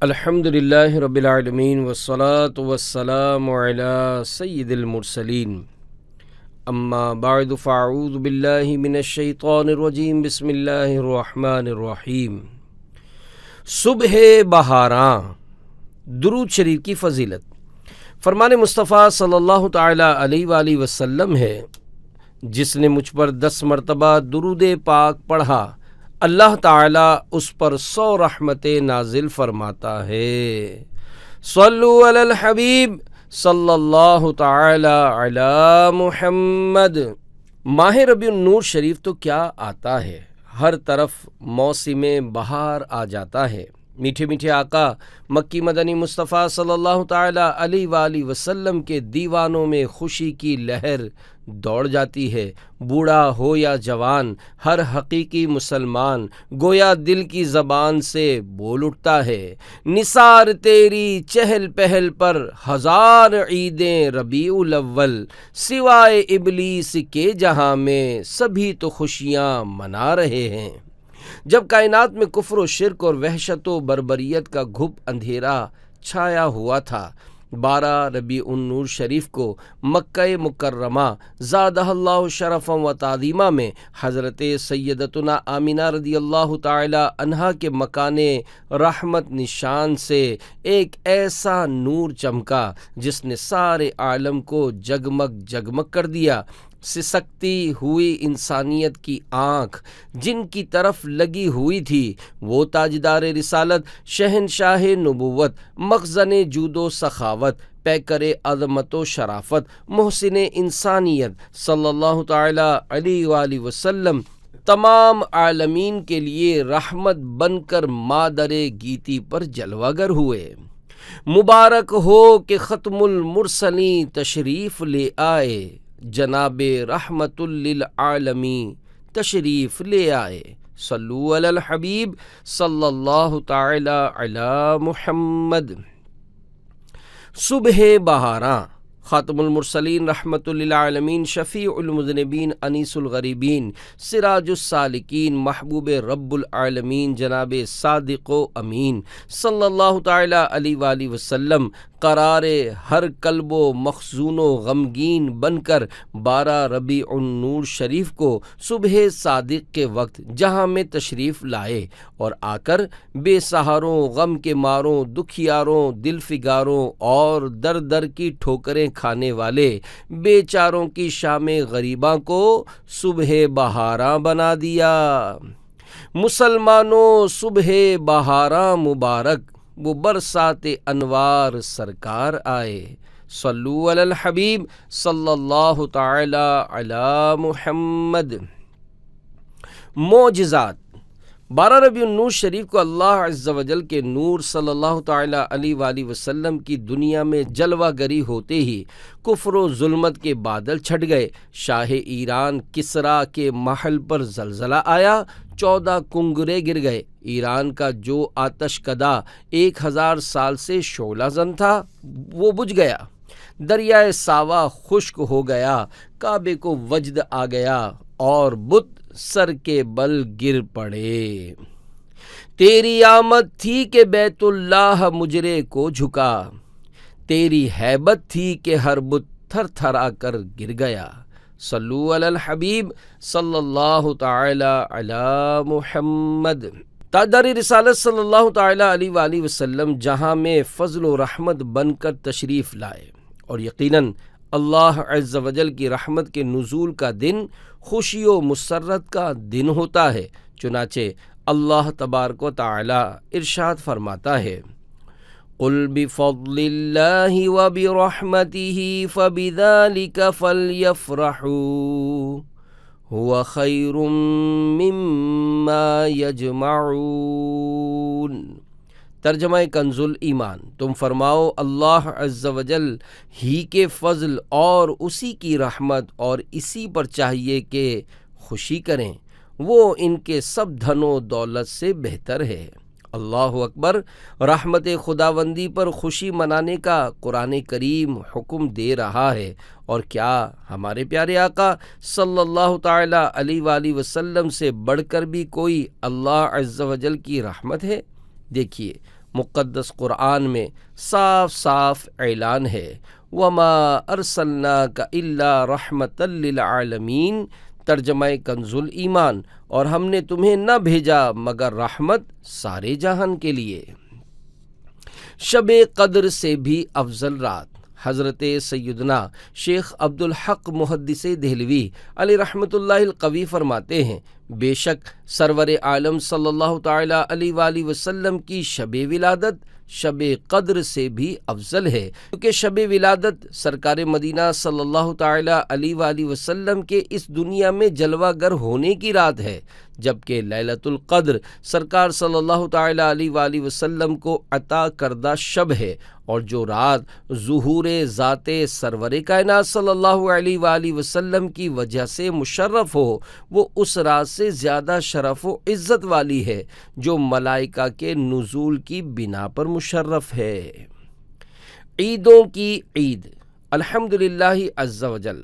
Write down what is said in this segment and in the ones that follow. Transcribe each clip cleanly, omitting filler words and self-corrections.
الحمدللہ رب العالمین والصلاة والسلام علی سید المرسلین اما بعد فاعوذ باللہ من الشیطان الرجیم بسم اللہ الرحمن الرحیم۔ صبح بہاراں، درود شریف کی فضیلت۔ فرمان مصطفیٰ صلی اللہ تعالی علیہ وآلہ وسلم ہے، جس نے مجھ پر 10 مرتبہ درود پاک پڑھا، اللہ تعالیٰ اس پر 100 رحمتیں نازل فرماتا ہے۔ صلو علی الحبیب صلی اللہ تعالی علی محمد۔ ماہ ربیع النور شریف تو کیا آتا ہے، ہر طرف موسم بہار آ جاتا ہے۔ میٹھے میٹھے آقا مکی مدنی مصطفیٰ صلی اللہ تعالی علیہ وآلہ وسلم کے دیوانوں میں خوشی کی لہر دوڑ جاتی ہے۔ بوڑھا ہو یا جوان، ہر حقیقی مسلمان گویا دل کی زبان سے بول اٹھتا ہے، نثار تیری چہل پہل پر 1000 عیدیں ربیع الاول، سوائے ابلیس کے جہاں میں سبھی تو خوشیاں منا رہے ہیں۔ جب کائنات میں کفر و شرک اور وحشت و بربریت کا گھپ اندھیرا چھایا ہوا تھا، 12 ربیع النور شریف کو مکہ مکرمہ زادہ اللہ شرفا و تعظیمہ میں حضرت سیدتنا آمینہ رضی اللہ تعالی عنہا کے مکان رحمت نشان سے ایک ایسا نور چمکا جس نے سارے عالم کو جگمگ جگمگ کر دیا۔ سسکتی ہوئی انسانیت کی آنکھ جن کی طرف لگی ہوئی تھی، وہ تاجدار رسالت، شہنشاہ نبوت، مخزن جود و سخاوت، پیکر عظمت و شرافت، محسن انسانیت صلی اللہ تعالی علیہ وآلہ وسلم تمام عالمین کے لیے رحمت بن کر مادر گیتی پر جلوہ گر ہوئے۔ مبارک ہو کہ ختم المرسلین تشریف لے آئے، جناب رحمت للعالمین تشریف لے آئے۔ صلو علی الحبیب صلی اللہ تعالی علی محمد۔ صبح بہاراں، خاتم المرسلین رحمت للعالمین، شفیع المذنبین، انیس الغریبین، سراج السالکین، محبوب رب العالمین جناب صادق و امین صلی اللہ تعالی علیہ وآلہ وسلم قرار ہر قلب و مخزون و غمگین بن کر 12 ربیع النور شریف کو صبح صادق کے وقت جہاں میں تشریف لائے، اور آ کر بے سہاروں، غم کے ماروں، دکھیاروں، دل فگاروں اور در در کی ٹھوکریں کھانے والے بے چاروں کی شام غریباں کو صبح بہاراں بنا دیا۔ مسلمانوں، صبح بہاراں مبارک، وہ برسات انوار سرکار آئے۔ صلو علی الحبیب صلی اللہ تعالی علی محمد۔ معجزات۔ 12 ربیع النور شریف کو اللہ عز و جل کے نور صلی اللہ تعالی علیہ وآلہ وسلم کی دنیا میں جلوہ گری ہوتے ہی کفر و ظلمت کے بادل چھٹ گئے۔ شاہ ایران کسریٰ کے محل پر زلزلہ آیا، 14 کنگرے گر گئے۔ ایران کا جو آتش کدا 1000 سال سے شعلہ زن تھا، وہ بجھ گیا۔ دریائے ساوا خشک ہو گیا، کعبے کو وجد آ گیا اور بت سر کے بل گر پڑے۔ تیری آمد تھی کہ بیت اللہ مجرے کو جھکا، تیری ہیبت تھی کہ ہر بت تھر تھرا کر گر گیا۔ صلو علی الحبیب صلی اللہ تعالی علی محمد۔ تاجدار رسالت صلی اللہ تعالی علیہ وآلہ وسلم جہاں میں فضل و رحمت بن کر تشریف لائے، اور یقیناً اللہ عز و جل کی رحمت کے نزول کا دن خوشی و مسرت کا دن ہوتا ہے۔ چنانچہ اللہ تبارک و تعالی ارشاد فرماتا ہے، قل بفضل اللہ وبرحمتہ فبذلک فلیفرحوا هو خیر مما یجمعون۔ ترجمہ کنز ایمان۔ تم فرماؤ اللہ عز و جل ہی کے فضل اور اسی کی رحمت اور اسی پر چاہیے کہ خوشی کریں، وہ ان کے سب دھن و دولت سے بہتر ہے۔ اللہ اکبر۔ رحمت خداوندی پر خوشی منانے کا قرآن کریم حکم دے رہا ہے، اور کیا ہمارے پیارے آقا صلی اللہ تعالی علیہ وآلہ وسلم سے بڑھ کر بھی کوئی اللہ عز و جل کی رحمت ہے؟ دیکھیے مقدس قرآن میں صاف صاف اعلان ہے، وَمَا أَرْسَلْنَاكَ إِلَّا رَحْمَةً لِّلْعَالَمِينَ، ترجمہ کنز ایمان، اور ہم نے تمہیں نہ بھیجا مگر رحمت سارے جہان کے لیے۔ شب قدر سے بھی افضل رات۔ حضرت سیدنا شیخ عبدالحق محدث دہلوی علیہ رحمۃ اللہ القوی فرماتے ہیں، بے شک سرور عالم صلی اللہ تعالیٰ علیہ وآلہ وسلم کی شب ولادت شب قدر سے بھی افضل ہے، کیونکہ شب ولادت سرکار مدینہ صلی اللہ تعالیٰ علیہ وآلہ وسلم کے اس دنیا میں جلوہ گر ہونے کی رات ہے، جبکہ لیلۃ القدر سرکار صلی اللہ تعالیٰ علیہ وآلہ وسلم کو عطا کردہ شب ہے، اور جو رات ظہور ذات سرور کائنات صلی اللہ علیہ وآلہ وسلم کی وجہ سے مشرف ہو، وہ اس رات سے زیادہ شرف و عزت والی ہے جو ملائکہ کے نزول کی بنا پر مشرف ہے۔ عیدوں کی عید الحمدللہ عز وجل۔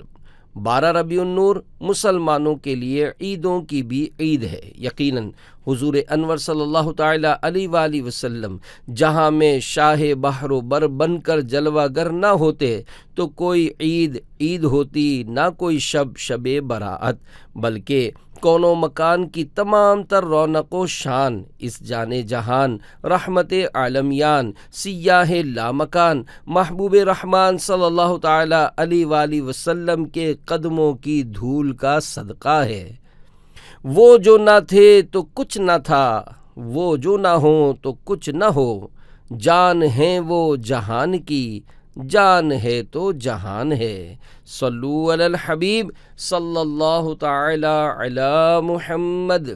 12 ربیع النور مسلمانوں کے لیے عیدوں کی بھی عید ہے۔ یقیناً حضور انور صلی اللہ تعالیٰ علیہ وآلہ وسلم جہاں میں شاہ بحر و بر بن کر جلوہ گر نہ ہوتے تو کوئی عید ہوتی، نہ کوئی شب براءت، بلکہ کون و مکان کی تمام تر رونق و شان اس جانے جہان رحمت عالمیان سیاہ لامکان محبوب رحمان صلی اللہ تعالیٰ علیہ وآلہ وسلم کے قدموں کی دھول کا صدقہ ہے۔ وہ جو نہ تھے تو کچھ نہ تھا، وہ جو نہ ہوں تو کچھ نہ ہو، جان ہیں وہ جہان کی، جان ہے تو جہان ہے۔ صلو علی الحبیب صلی اللہ تعالی علی محمد۔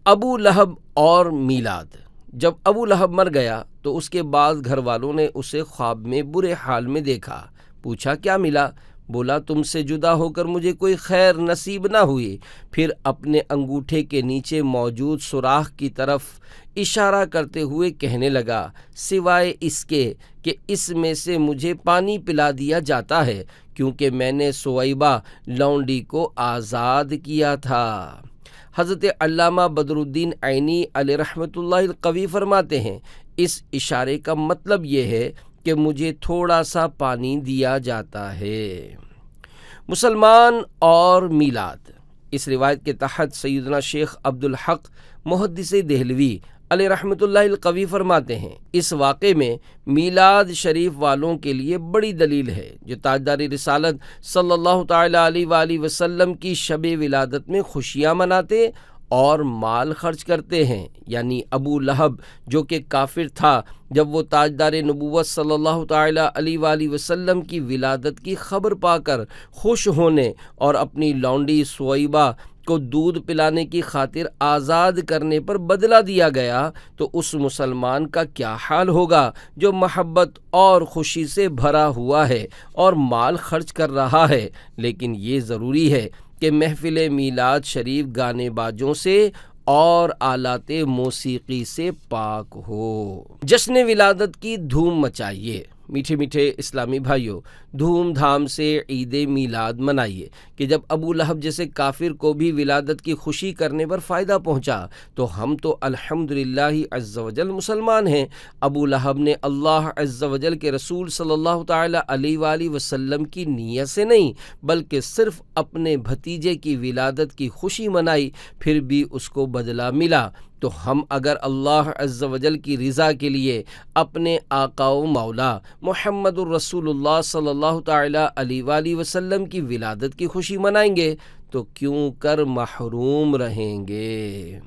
ابو لہب اور میلاد۔ جب ابو لہب مر گیا تو اس کے بعد گھر والوں نے اسے خواب میں برے حال میں دیکھا۔ پوچھا کیا ملا؟ بولا تم سے جدا ہو کر مجھے کوئی خیر نصیب نہ ہوئی۔ پھر اپنے انگوٹھے کے نیچے موجود سوراخ کی طرف اشارہ کرتے ہوئے کہنے لگا، سوائے اس کے کہ اس میں سے مجھے پانی پلا دیا جاتا ہے، کیونکہ میں نے سویبہ لونڈی کو آزاد کیا تھا۔ حضرت علامہ بدر الدین عینی علیہ رحمۃ اللہ القوی فرماتے ہیں، اس اشارے کا مطلب یہ ہے کہ مجھے تھوڑا سا پانی دیا جاتا ہے۔ مسلمان اور میلاد۔ اس روایت کے تحت سیدنا شیخ عبدالحق محدث دہلوی علیہ رحمۃ اللہ القوی فرماتے ہیں، اس واقعے میں میلاد شریف والوں کے لیے بڑی دلیل ہے، جو تاجدار رسالت صلی اللہ تعالیٰ علیہ وآلہ وسلم کی شب ولادت میں خوشیاں مناتے اور مال خرچ کرتے ہیں۔ یعنی ابو لہب جو کہ کافر تھا، جب وہ تاجدار نبوت صلی اللہ تعالیٰ علیہ وآلہ وسلم کی ولادت کی خبر پا کر خوش ہونے اور اپنی لونڈی سویبہ کو دودھ پلانے کی خاطر آزاد کرنے پر بدلہ دیا گیا، تو اس مسلمان کا کیا حال ہوگا جو محبت اور خوشی سے بھرا ہوا ہے اور مال خرچ کر رہا ہے۔ لیکن یہ ضروری ہے کہ محفل میلاد شریف گانے باجوں سے اور آلات موسیقی سے پاک ہو۔ جشن ولادت کی دھوم مچائیے۔ میٹھے میٹھے اسلامی بھائیوں، دھوم دھام سے عید میلاد منائیے کہ جب ابو لہب جیسے کافر کو بھی ولادت کی خوشی کرنے پر فائدہ پہنچا تو ہم تو الحمدللہ عز وجل مسلمان ہیں۔ ابو لہب نے اللہ عز وجل کے رسول صلی اللہ تعالیٰ علیہ وآلہ وسلم کی نیت سے نہیں بلکہ صرف اپنے بھتیجے کی ولادت کی خوشی منائی، پھر بھی اس کو بدلہ ملا۔ تو ہم اگر اللہ عز و جل کی رضا کے لیے اپنے آقا و مولا محمد الرسول اللہ صلی اللہ تعالیٰ علیہ وآلہ وسلم کی ولادت کی خوشی منائیں گے تو کیوں کر محروم رہیں گے۔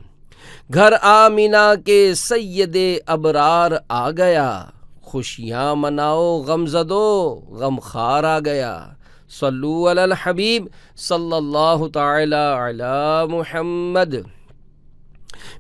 گھر آمینہ کے سید ابرار آ گیا، خوشیاں مناؤ غم زدو غم خار آ گیا۔ صلو علی الحبیب صلی اللہ تعالی علی محمد۔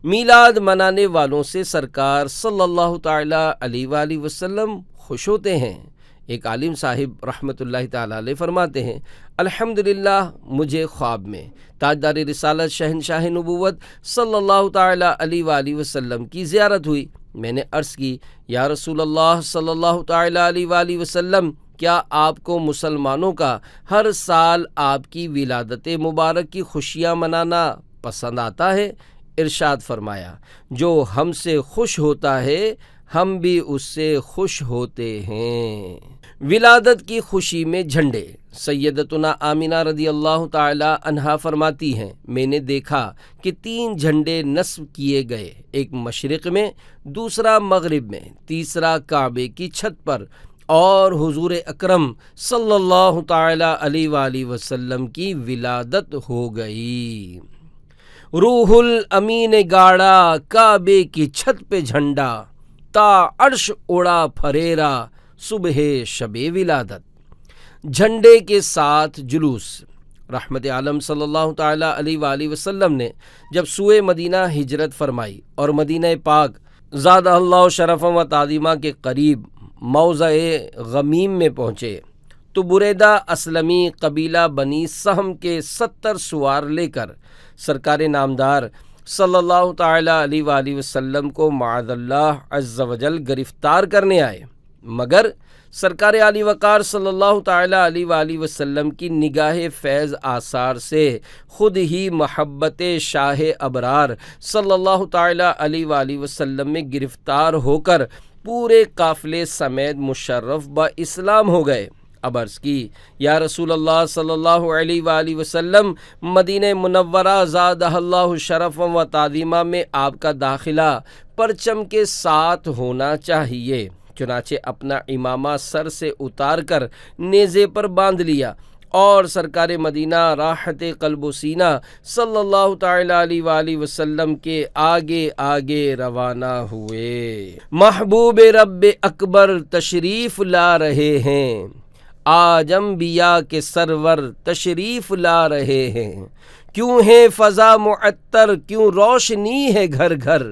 میلاد منانے والوں سے سرکار صلی اللہ تعالیٰ علیہ وآلہ وسلم خوش ہوتے ہیں۔ ایک عالم صاحب رحمۃ اللہ تعالیٰ علیہ فرماتے ہیں، الحمدللہ مجھے خواب میں تاجدار رسالت شہنشاہ نبوت صلی اللہ تعالیٰ علیہ وآلہ وسلم کی زیارت ہوئی۔ میں نے عرض کی، یا رسول اللہ صلی اللہ تعالیٰ علیہ وآلہ وسلم، کیا آپ کو مسلمانوں کا ہر سال آپ کی ولادت مبارک کی خوشیاں منانا پسند آتا ہے؟ ارشاد فرمایا جو ہم سے خوش ہوتا ہے ہم بھی اس سے خوش ہوتے ہیں۔ ولادت کی خوشی میں جھنڈے۔ سیدتنا آمینہ رضی اللہ تعالی عنہا فرماتی ہیں میں نے دیکھا کہ 3 جھنڈے نصب کیے گئے، ایک مشرق میں، دوسرا مغرب میں، تیسرا کعبے کی چھت پر، اور حضور اکرم صلی اللہ تعالی علیہ وآلہ وسلم کی ولادت ہو گئی۔ روح الامین گاڑا کعبے کی چھت پہ جھنڈا، تا عرش اڑا پھریرا صبح شب ولادت۔ جھنڈے کے ساتھ جلوس۔ رحمت عالم صلی اللہ تعالی علیہ وآلہ وسلم نے جب سوئے مدینہ ہجرت فرمائی اور مدینہ پاک زادہ اللہ شرفا و تعظیمہ کے قریب موضع غمیم میں پہنچے تو بریدہ اسلمی قبیلہ بنی سہم کے 70 سوار لے کر سرکار نامدار صلی اللہ تعالی علیہ وآلہ وسلم کو معاذ اللہ عز و جل گرفتار کرنے آئے، مگر سرکار علی وقار صلی اللہ تعالی علیہ وآلہ وسلم کی نگاہ فیض آثار سے خود ہی محبت شاہ ابرار صلی اللہ تعالی علیہ وآلہ وسلم میں گرفتار ہو کر پورے قافلے سمیت مشرف با اسلام ہو گئے۔ اب عرض کی یا رسول اللہ صلی اللہ علیہ وآلہ وسلم، مدینہ منورہ زادہ اللہ شرفا و تعظیمہ میں آپ کا داخلہ پرچم کے ساتھ ہونا چاہیے۔ چنانچہ اپنا امامہ سر سے اتار کر نیزے پر باندھ لیا اور سرکار مدینہ راحت قلب و سینہ صلی اللہ تعالی علیہ وآلہ وسلم کے آگے آگے روانہ ہوئے۔ محبوب رب اکبر تشریف لا رہے ہیں، آج انبیاء کے سرور تشریف لا رہے ہیں، کیوں ہے فضا معطر، کیوں روشنی ہے گھر گھر،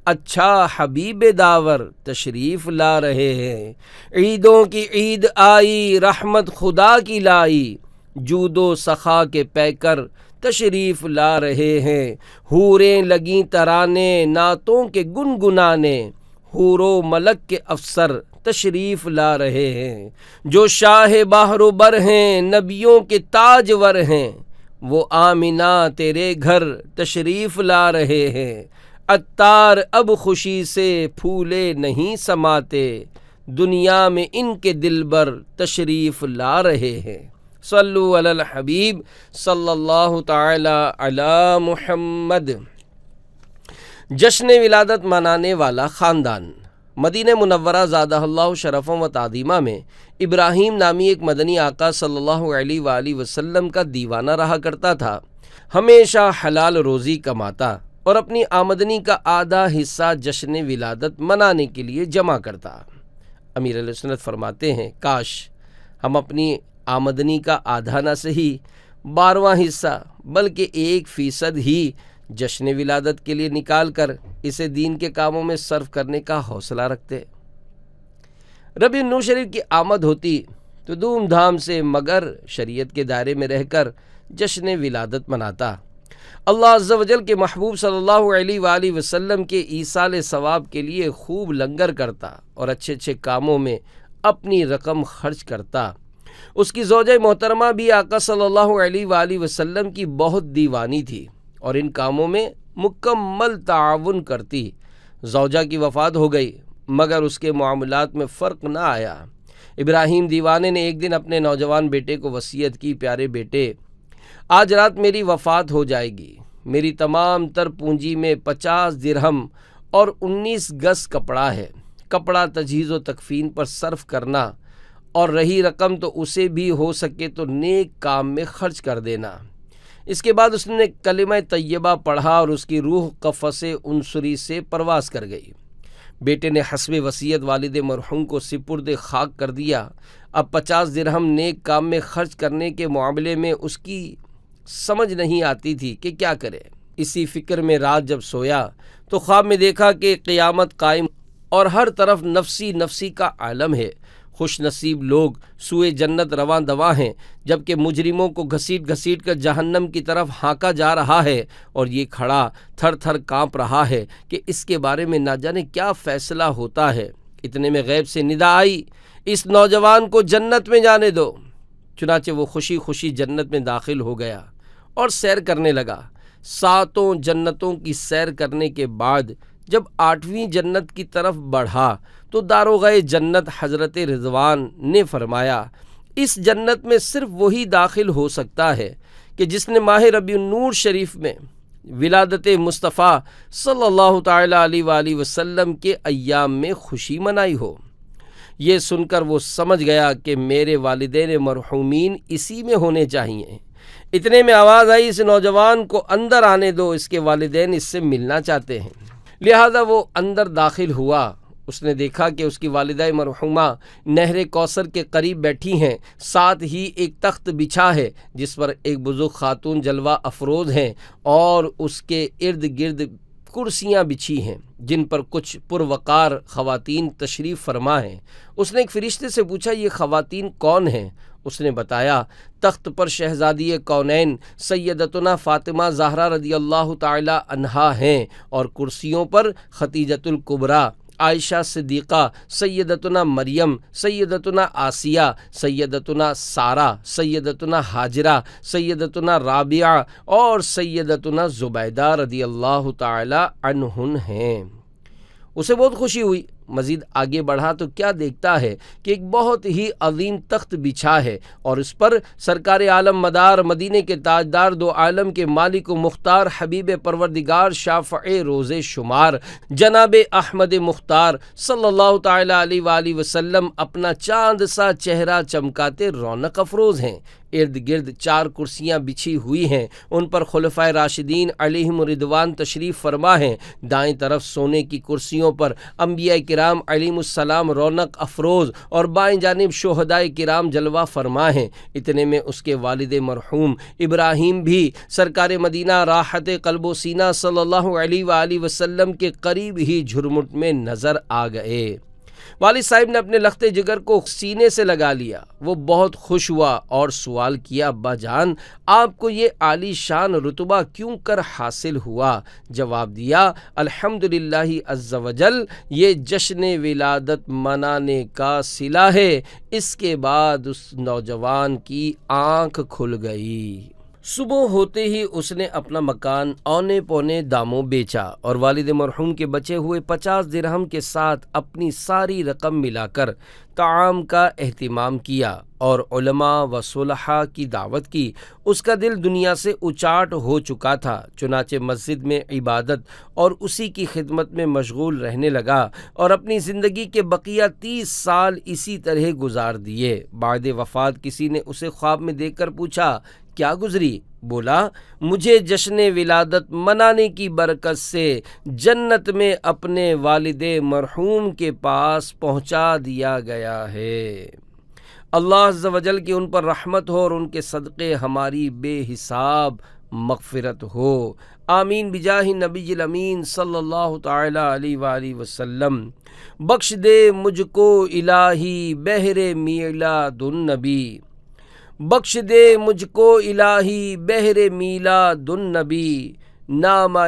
اچھا حبیب داور تشریف لا رہے ہیں۔ عیدوں کی عید آئی، رحمت خدا کی لائی، جود و سخا کے پیکر تشریف لا رہے ہیں۔ حوریں لگیں ترانے، نعتوں کے گنگنانے، حور و ملک کے افسر تشریف لا رہے ہیں۔ جو شاہ بحر و بر ہیں، نبیوں کے تاجور ہیں، وہ آمنہ تیرے گھر تشریف لا رہے ہیں۔ عطار اب خوشی سے پھولے نہیں سماتے، دنیا میں ان کے دلبر تشریف لا رہے ہیں۔ صلو علی الحبیب صلی اللہ تعالی علی محمد۔ جشن ولادت منانے والا خاندان۔ مدینہ منورہ زادہ اللہ شرفا و تعظیمہ میں ابراہیم نامی ایک مدنی آقا صلی اللہ علیہ وآلہ وسلم کا دیوانہ رہا کرتا تھا۔ ہمیشہ حلال روزی کماتا اور اپنی آمدنی کا آدھا حصہ جشن ولادت منانے کے لیے جمع کرتا۔ امیر علیہ سنت فرماتے ہیں کاش ہم اپنی آمدنی کا آدھا نہ صحیح 12واں حصہ بلکہ 1% ہی جشن ولادت کے لیے نکال کر اسے دین کے کاموں میں صرف کرنے کا حوصلہ رکھتے۔ ربیع النور شریف کی آمد ہوتی تو دھوم دھام سے مگر شریعت کے دائرے میں رہ کر جشن ولادت مناتا۔ اللہ عز و جل کے محبوب صلی اللہ علیہ وآلہ وسلم کے ایصال ثواب کے لیے خوب لنگر کرتا اور اچھے اچھے کاموں میں اپنی رقم خرچ کرتا۔ اس کی زوجہ محترمہ بھی آقا صلی اللہ علیہ وآلہ وسلم کی بہت دیوانی تھی اور ان کاموں میں مکمل تعاون کرتی۔ زوجہ کی وفات ہو گئی مگر اس کے معاملات میں فرق نہ آیا۔ ابراہیم دیوانے نے ایک دن اپنے نوجوان بیٹے کو وصیت کی، پیارے بیٹے، آج رات میری وفات ہو جائے گی، میری تمام تر پونجی میں 50 درہم اور 19 گز کپڑا ہے، کپڑا تجہیز و تکفین پر صرف کرنا اور رہی رقم تو اسے بھی ہو سکے تو نیک کام میں خرچ کر دینا۔ اس کے بعد اس نے کلمہ طیبہ پڑھا اور اس کی روح قفس عنصری سے پرواز کر گئی۔ بیٹے نے حسب وصیت والد مرحوم کو سپرد خاک کر دیا۔ اب 50 درہم نیک کام میں خرچ کرنے کے معاملے میں اس کی سمجھ نہیں آتی تھی کہ کیا کرے۔ اسی فکر میں رات جب سویا تو خواب میں دیکھا کہ قیامت قائم اور ہر طرف نفسی نفسی کا عالم ہے۔ خوش نصیب لوگ سوئے جنت رواں دواں ہیں، جبکہ مجرموں کو گھسیٹ گھسیٹ کر جہنم کی طرف ہانکا جا رہا ہے، اور یہ کھڑا تھر تھر کانپ رہا ہے کہ اس کے بارے میں نہ جانے کیا فیصلہ ہوتا ہے۔ اتنے میں غیب سے ندا آئی، اس نوجوان کو جنت میں جانے دو۔ چنانچہ وہ خوشی خوشی جنت میں داخل ہو گیا اور سیر کرنے لگا۔ 7 جنتوں کی سیر کرنے کے بعد جب 8ویں جنت کی طرف بڑھا تو داروغہ جنت حضرت رضوان نے فرمایا، اس جنت میں صرف وہی داخل ہو سکتا ہے کہ جس نے ماہ ربیع النور شریف میں ولادت مصطفیٰ صلی اللہ تعالیٰ علیہ وآلہ وسلم کے ایام میں خوشی منائی ہو۔ یہ سن کر وہ سمجھ گیا کہ میرے والدین مرحومین اسی میں ہونے چاہیے۔ اتنے میں آواز آئی، اس نوجوان کو اندر آنے دو، اس کے والدین اس سے ملنا چاہتے ہیں۔ لہذا وہ اندر داخل ہوا۔ اس نے دیکھا کہ اس کی والدہ مرحومہ نہر کوثر کے قریب بیٹھی ہیں، ساتھ ہی ایک تخت بچھا ہے جس پر ایک بزرگ خاتون جلوہ افروز ہیں اور اس کے ارد گرد کرسیاں بچھی ہیں جن پر کچھ پروقار خواتین تشریف فرما ہیں۔ اس نے ایک فرشتے سے پوچھا، یہ خواتین کون ہیں؟ اس نے بتایا، تخت پر شہزادی کونین سیدتنا فاطمہ زہرا رضی اللہ تعالی عنہا ہیں اور کرسیوں پر خدیجۃ الکبریٰ، عائشہ صدیقہ، سیدتنا مریم، سیدتنا آسیہ، سیدتنا سارہ، سیدتنا ہاجرہ، سیدتنا رابعہ اور سیدتنا زبیدہ رضی اللہ تعالی عنہن ہیں۔ اسے بہت خوشی ہوئی۔ مزید آگے بڑھا تو کیا دیکھتا ہے کہ ایک بہت ہی عظیم تخت بچھا ہے اور اس پر سرکار عالم مدار مدینے کے تاجدار دو عالم کے مالک و مختار حبیب پروردگار شافع روز شمار جناب احمد مختار صلی اللہ تعالی علیہ وآلہ وسلم اپنا چاند سا چہرہ چمکاتے رونق افروز ہیں۔ ارد گرد 4 کرسیاں بچھی ہوئی ہیں، ان پر خلفائے راشدین علیہم رضوان تشریف فرما ہیں۔ دائیں طرف سونے کی کرسیوں پر انبیاء کرام علیہم السلام رونق افروز اور بائیں جانب شہدائے کرام جلوہ فرما ہیں۔ اتنے میں اس کے والد مرحوم ابراہیم بھی سرکار مدینہ راحت قلب و سینہ صلی اللہ علیہ وآلہ وسلم کے قریب ہی جھرمٹ میں نظر آ گئے۔ والد صاحب نے اپنے لخت جگر کو سینے سے لگا لیا۔ وہ بہت خوش ہوا اور سوال کیا، ابا جان آپ کو یہ عالی شان رتبہ کیوں کر حاصل ہوا؟ جواب دیا، الحمدللہ عز وجل، یہ جشن ولادت منانے کا صلہ ہے۔ اس کے بعد اس نوجوان کی آنکھ کھل گئی۔ صبح ہوتے ہی اس نے اپنا مکان اونے پونے داموں بیچا اور والد مرحوم کے بچے ہوئے 50 درہم کے ساتھ اپنی ساری رقم ملا کر طعام کا اہتمام کیا اور علماء و صلحاء کی دعوت کی۔ اس کا دل دنیا سے اچاٹ ہو چکا تھا، چنانچہ مسجد میں عبادت اور اسی کی خدمت میں مشغول رہنے لگا اور اپنی زندگی کے بقیہ 30 سال اسی طرح گزار دیے۔ بعد وفات کسی نے اسے خواب میں دیکھ کر پوچھا، کیا گزری؟ بولا، مجھے جشن ولادت منانے کی برکت سے جنت میں اپنے والد مرحوم کے پاس پہنچا دیا گیا ہے۔ اللہ عز و جل کی ان پر رحمت ہو اور ان کے صدقے ہماری بے حساب مغفرت ہو، آمین بجاہ نبی الامین صلی اللہ تعالی علیہ وآلہ وسلم۔ بخش دے مجھ کو الہی بہر میلاد النبی، بخش دے مجھ کو الہی بہر میلاد النبی، نامہ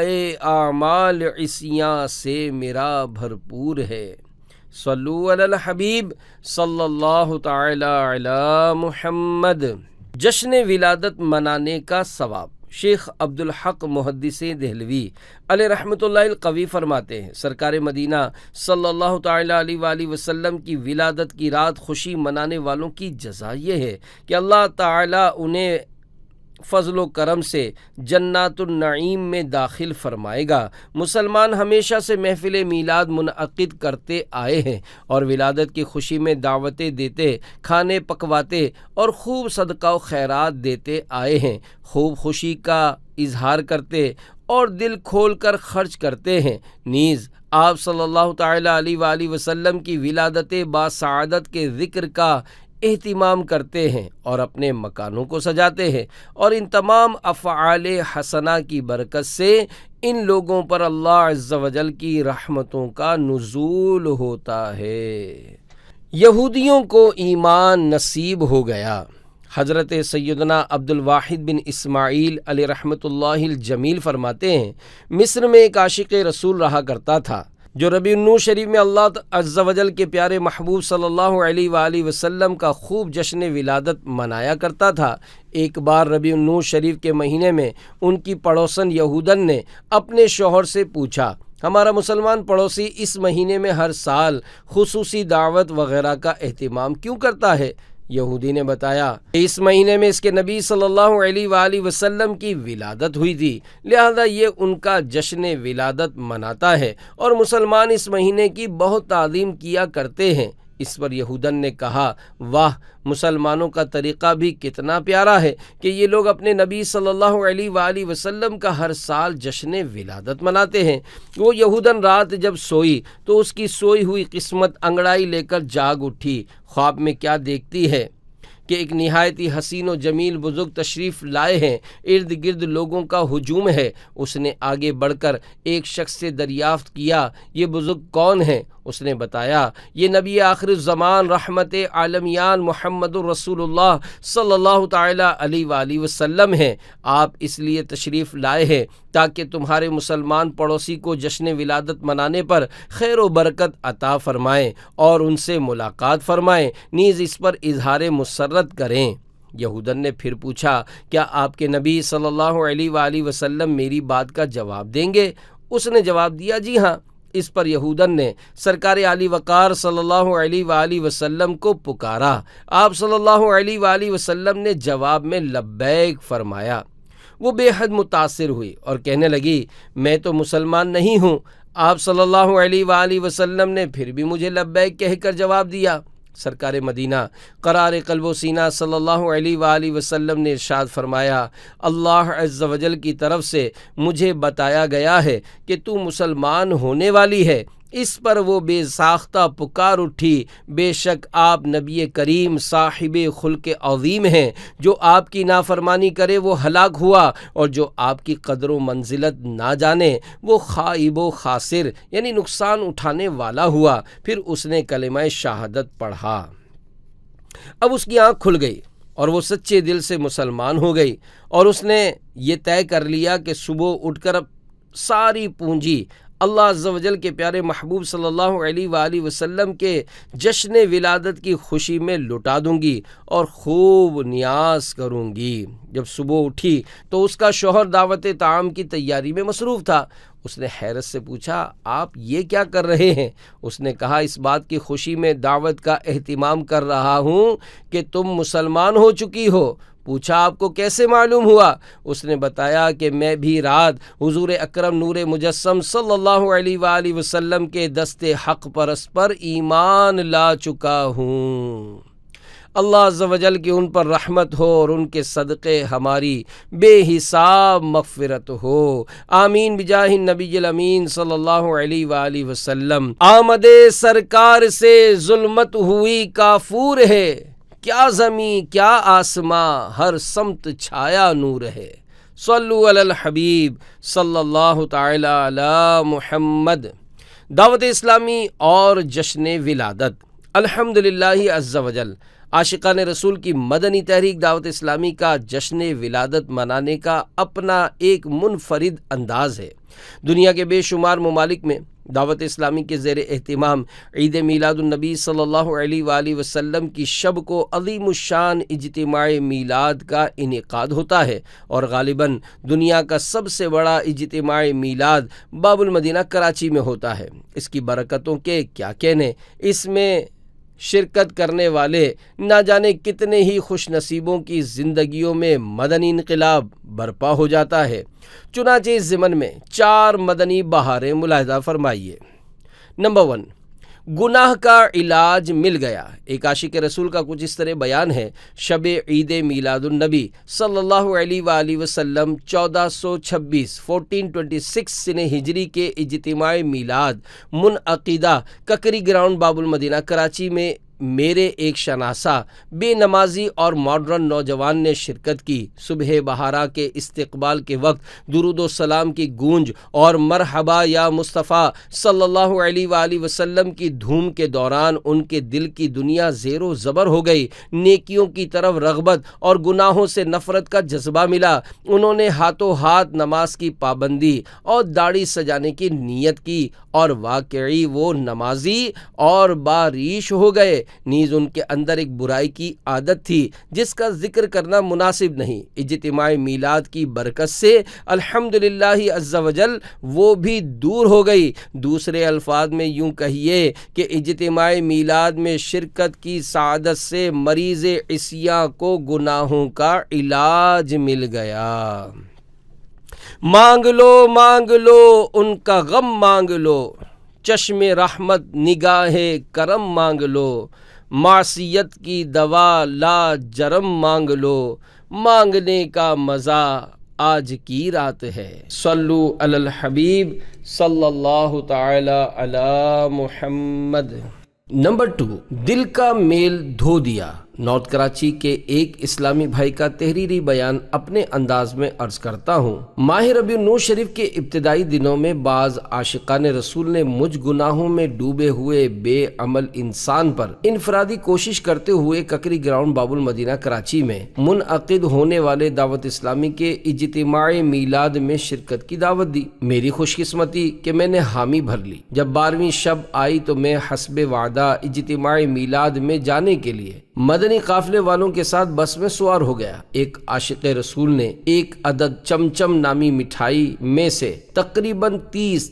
اعمال عصیاں سے میرا بھرپور ہے۔ صلو علی الحبیب صلی اللہ تعالی علی محمد۔ جشن ولادت منانے کا ثواب۔ شیخ عبدالحق محدث دہلوی علیہ رحمۃ اللہ القوی فرماتے ہیں، سرکار مدینہ صلی اللہ تعالی علیہ وآلہ وسلم کی ولادت کی رات خوشی منانے والوں کی جزا یہ ہے کہ اللہ تعالی انہیں فضل و کرم سے جنات النعیم میں داخل فرمائے گا۔ مسلمان ہمیشہ سے محفل میلاد منعقد کرتے آئے ہیں اور ولادت کی خوشی میں دعوتیں دیتے، کھانے پکواتے اور خوب صدقہ و خیرات دیتے آئے ہیں، خوب خوشی کا اظہار کرتے اور دل کھول کر خرچ کرتے ہیں۔ نیز آپ صلی اللہ تعالی علیہ وآلہ وسلم کی ولادت باسعادت کے ذکر کا اہتمام کرتے ہیں اور اپنے مکانوں کو سجاتے ہیں، اور ان تمام افعال حسنہ کی برکت سے ان لوگوں پر اللہ عز و جل کی رحمتوں کا نزول ہوتا ہے۔ یہودیوں کو ایمان نصیب ہو گیا۔ حضرت سیدنا عبد الواحد بن اسماعیل علیہ رحمۃ اللہ الجمیل فرماتے ہیں، مصر میں ایک عاشق رسول رہا کرتا تھا جو ربیع النور شریف میں اللہ عز و جل کے پیارے محبوب صلی اللہ علیہ وآلہ وسلم کا خوب جشن ولادت منایا کرتا تھا، ایک بار ربیع النور شریف کے مہینے میں ان کی پڑوسن یہودن نے اپنے شوہر سے پوچھا، ہمارا مسلمان پڑوسی اس مہینے میں ہر سال خصوصی دعوت وغیرہ کا اہتمام کیوں کرتا ہے؟ یہودی نے بتایا کہ اس مہینے میں اس کے نبی صلی اللہ علیہ وآلہ وسلم کی ولادت ہوئی تھی، لہذا یہ ان کا جشن ولادت مناتا ہے اور مسلمان اس مہینے کی بہت تعظیم کیا کرتے ہیں۔ اس پر یہودن نے کہا، واہ، مسلمانوں کا طریقہ بھی کتنا پیارا ہے کہ یہ لوگ اپنے نبی صلی اللہ علیہ وآلہ وسلم کا ہر سال جشن ولادت مناتے ہیں۔ وہ یہودن رات جب سوئی تو اس کی سوئی ہوئی قسمت انگڑائی لے کر جاگ اٹھی۔ خواب میں کیا دیکھتی ہے کہ ایک نہایت ہی حسین و جمیل بزرگ تشریف لائے ہیں، ارد گرد لوگوں کا ہجوم ہے۔ اس نے آگے بڑھ کر ایک شخص سے دریافت کیا، یہ بزرگ کون ہیں؟ اس نے بتایا، یہ نبی آخر الزمان رحمت عالمیان محمد الرسول اللہ صلی اللہ تعالی علیہ وآلہ وسلم ہیں۔ آپ اس لیے تشریف لائے ہیں تاکہ تمہارے مسلمان پڑوسی کو جشن ولادت منانے پر خیر و برکت عطا فرمائیں اور ان سے ملاقات فرمائیں، نیز اس پر اظہار مسرت کریں۔ یہودن نے پھر پوچھا، کیا آپ کے نبی صلی اللہ علیہ وآلہ وسلم میری بات کا جواب دیں گے؟ اس نے جواب دیا، جی ہاں۔ اس پر یہودن نے سرکار عالی وقار صلی اللہ علیہ وآلہ وسلم کو پکارا۔ آپ صلی اللہ علیہ وآلہ وسلم نے جواب میں لبیک فرمایا۔ وہ بے حد متاثر ہوئی اور کہنے لگی، میں تو مسلمان نہیں ہوں۔ آپ صلی اللہ علیہ وآلہ وسلم نے پھر بھی مجھے لبیک کہہ کر جواب دیا۔ سرکار مدینہ قرار قلب و سینہ صلی اللہ علیہ وآلہ وسلم نے ارشاد فرمایا، اللہ عز و جل کی طرف سے مجھے بتایا گیا ہے کہ تو مسلمان ہونے والی ہے۔ اس پر وہ بے ساختہ پکار اٹھی، بے شک آپ نبی کریم صاحب خلق عظیم ہیں، جو آپ کی نافرمانی کرے وہ ہلاک ہوا، اور جو آپ کی قدر و منزلت نہ جانے وہ خائب و خاسر یعنی نقصان اٹھانے والا ہوا۔ پھر اس نے کلمہ شہادت پڑھا۔ اب اس کی آنکھ کھل گئی اور وہ سچے دل سے مسلمان ہو گئی، اور اس نے یہ طے کر لیا کہ صبح اٹھ کر اب ساری پونجی اللہ عز و جل کے پیارے محبوب صلی اللہ علیہ وآلہ وسلم کے جشن ولادت کی خوشی میں لٹا دوں گی اور خوب نیاز کروں گی۔ جب صبح اٹھی تو اس کا شوہر دعوت طعام کی تیاری میں مصروف تھا۔ اس نے حیرت سے پوچھا، آپ یہ کیا کر رہے ہیں؟ اس نے کہا، اس بات کی خوشی میں دعوت کا اہتمام کر رہا ہوں کہ تم مسلمان ہو چکی ہو۔ پوچھا، آپ کو کیسے معلوم ہوا؟ اس نے بتایا کہ میں بھی رات حضور اکرم نور مجسم صلی اللہ علیہ وآلہ وسلم کے دست حق پرست پر ایمان لا چکا ہوں۔ اللہ عز و جل کی ان پر رحمت ہو اور ان کے صدقے ہماری بے حساب مغفرت ہو، آمین بجاہ النبی الامین صلی اللہ علیہ وآلہ وسلم۔ آمد سرکار سے ظلمت ہوئی کافور ہے، کیا زمین کیا آسماں ہر سمت چھایا نور ہے۔ صلو علی الحبیب صلی اللہ تعالی علی محمد۔ دعوت اسلامی اور جشن ولادت۔ الحمدللہ عز و جل، عاشقان رسول کی مدنی تحریک دعوت اسلامی کا جشن ولادت منانے کا اپنا ایک منفرد انداز ہے۔ دنیا کے بے شمار ممالک میں دعوت اسلامی کے زیر اہتمام عید میلاد النبی صلی اللہ علیہ وآلہ وسلم کی شب کو عظیم الشان اجتماع میلاد کا انعقاد ہوتا ہے، اور غالباً دنیا کا سب سے بڑا اجتماع میلاد باب المدینہ کراچی میں ہوتا ہے۔ اس کی برکتوں کے کیا کہنے، اس میں شرکت کرنے والے نہ جانے کتنے ہی خوش نصیبوں کی زندگیوں میں مدنی انقلاب برپا ہو جاتا ہے۔ چنانچہ اس ضمن میں 4 مدنی بہاریں ملاحظہ فرمائیے۔ نمبر 1، گناہ کا علاج مل گیا۔ ایک عاشق رسول کا کچھ اس طرح بیان ہے، شب عید میلاد النبی صلی اللہ علیہ وآلہ وسلم 1426 سنہ ہجری کے اجتماع میلاد منعقدہ ککری گراؤنڈ باب المدینہ کراچی میں میرے ایک شناسا بے نمازی اور ماڈرن نوجوان نے شرکت کی۔ صبح بہارا کے استقبال کے وقت درود و سلام کی گونج اور مرحبا یا مصطفیٰ صلی اللہ علیہ وآلہ وسلم کی دھوم کے دوران ان کے دل کی دنیا زیر و زبر ہو گئی۔ نیکیوں کی طرف رغبت اور گناہوں سے نفرت کا جذبہ ملا۔ انہوں نے ہاتھوں ہاتھ نماز کی پابندی اور داڑھی سجانے کی نیت کی اور واقعی وہ نمازی اور باریش ہو گئے۔ نیز ان کے اندر ایک برائی کی عادت تھی جس کا ذکر کرنا مناسب نہیں۔ اجتماع میلاد کی برکت سے الحمدللہ عز وجل وہ بھی دور ہو گئی۔ دوسرے الفاظ میں یوں کہیے کہ اجتماع میلاد میں شرکت کی سعادت سے مریض عصیاں کو گناہوں کا علاج مل گیا۔ مانگ لو ان کا غم مانگ لو، چشم رحمت نگاہ کرم مانگ لو، معصیت کی دوا لا جرم مانگ لو، مانگنے کا مزہ آج کی رات ہے۔ صلو علی الحبیب صلی اللہ تعالی علی محمد۔ نمبر 2، دل کا میل دھو دیا۔ نارتھ کراچی کے ایک اسلامی بھائی کا تحریری بیان اپنے انداز میں عرض کرتا ہوں۔ ماہ ربیع النور شریف کے ابتدائی دنوں میں بعض عاشقان رسول نے مجھ گناہوں میں ڈوبے ہوئے بے عمل انسان پر انفرادی کوشش کرتے ہوئے ککری گراؤنڈ باب المدینہ کراچی میں منعقد ہونے والے دعوت اسلامی کے اجتماع میلاد میں شرکت کی دعوت دی۔ میری خوش قسمتی کہ میں نے حامی بھر لی۔ جب 12ویں شب آئی تو میں حسب وعدہ اجتماع میلاد میں جانے کے لیے مدنی قافلے والوں کے ساتھ بس میں سوار ہو گیا۔ ایک عاشق رسول نے ایک عدد چمچم نامی مٹھائی میں سے تقریباً 30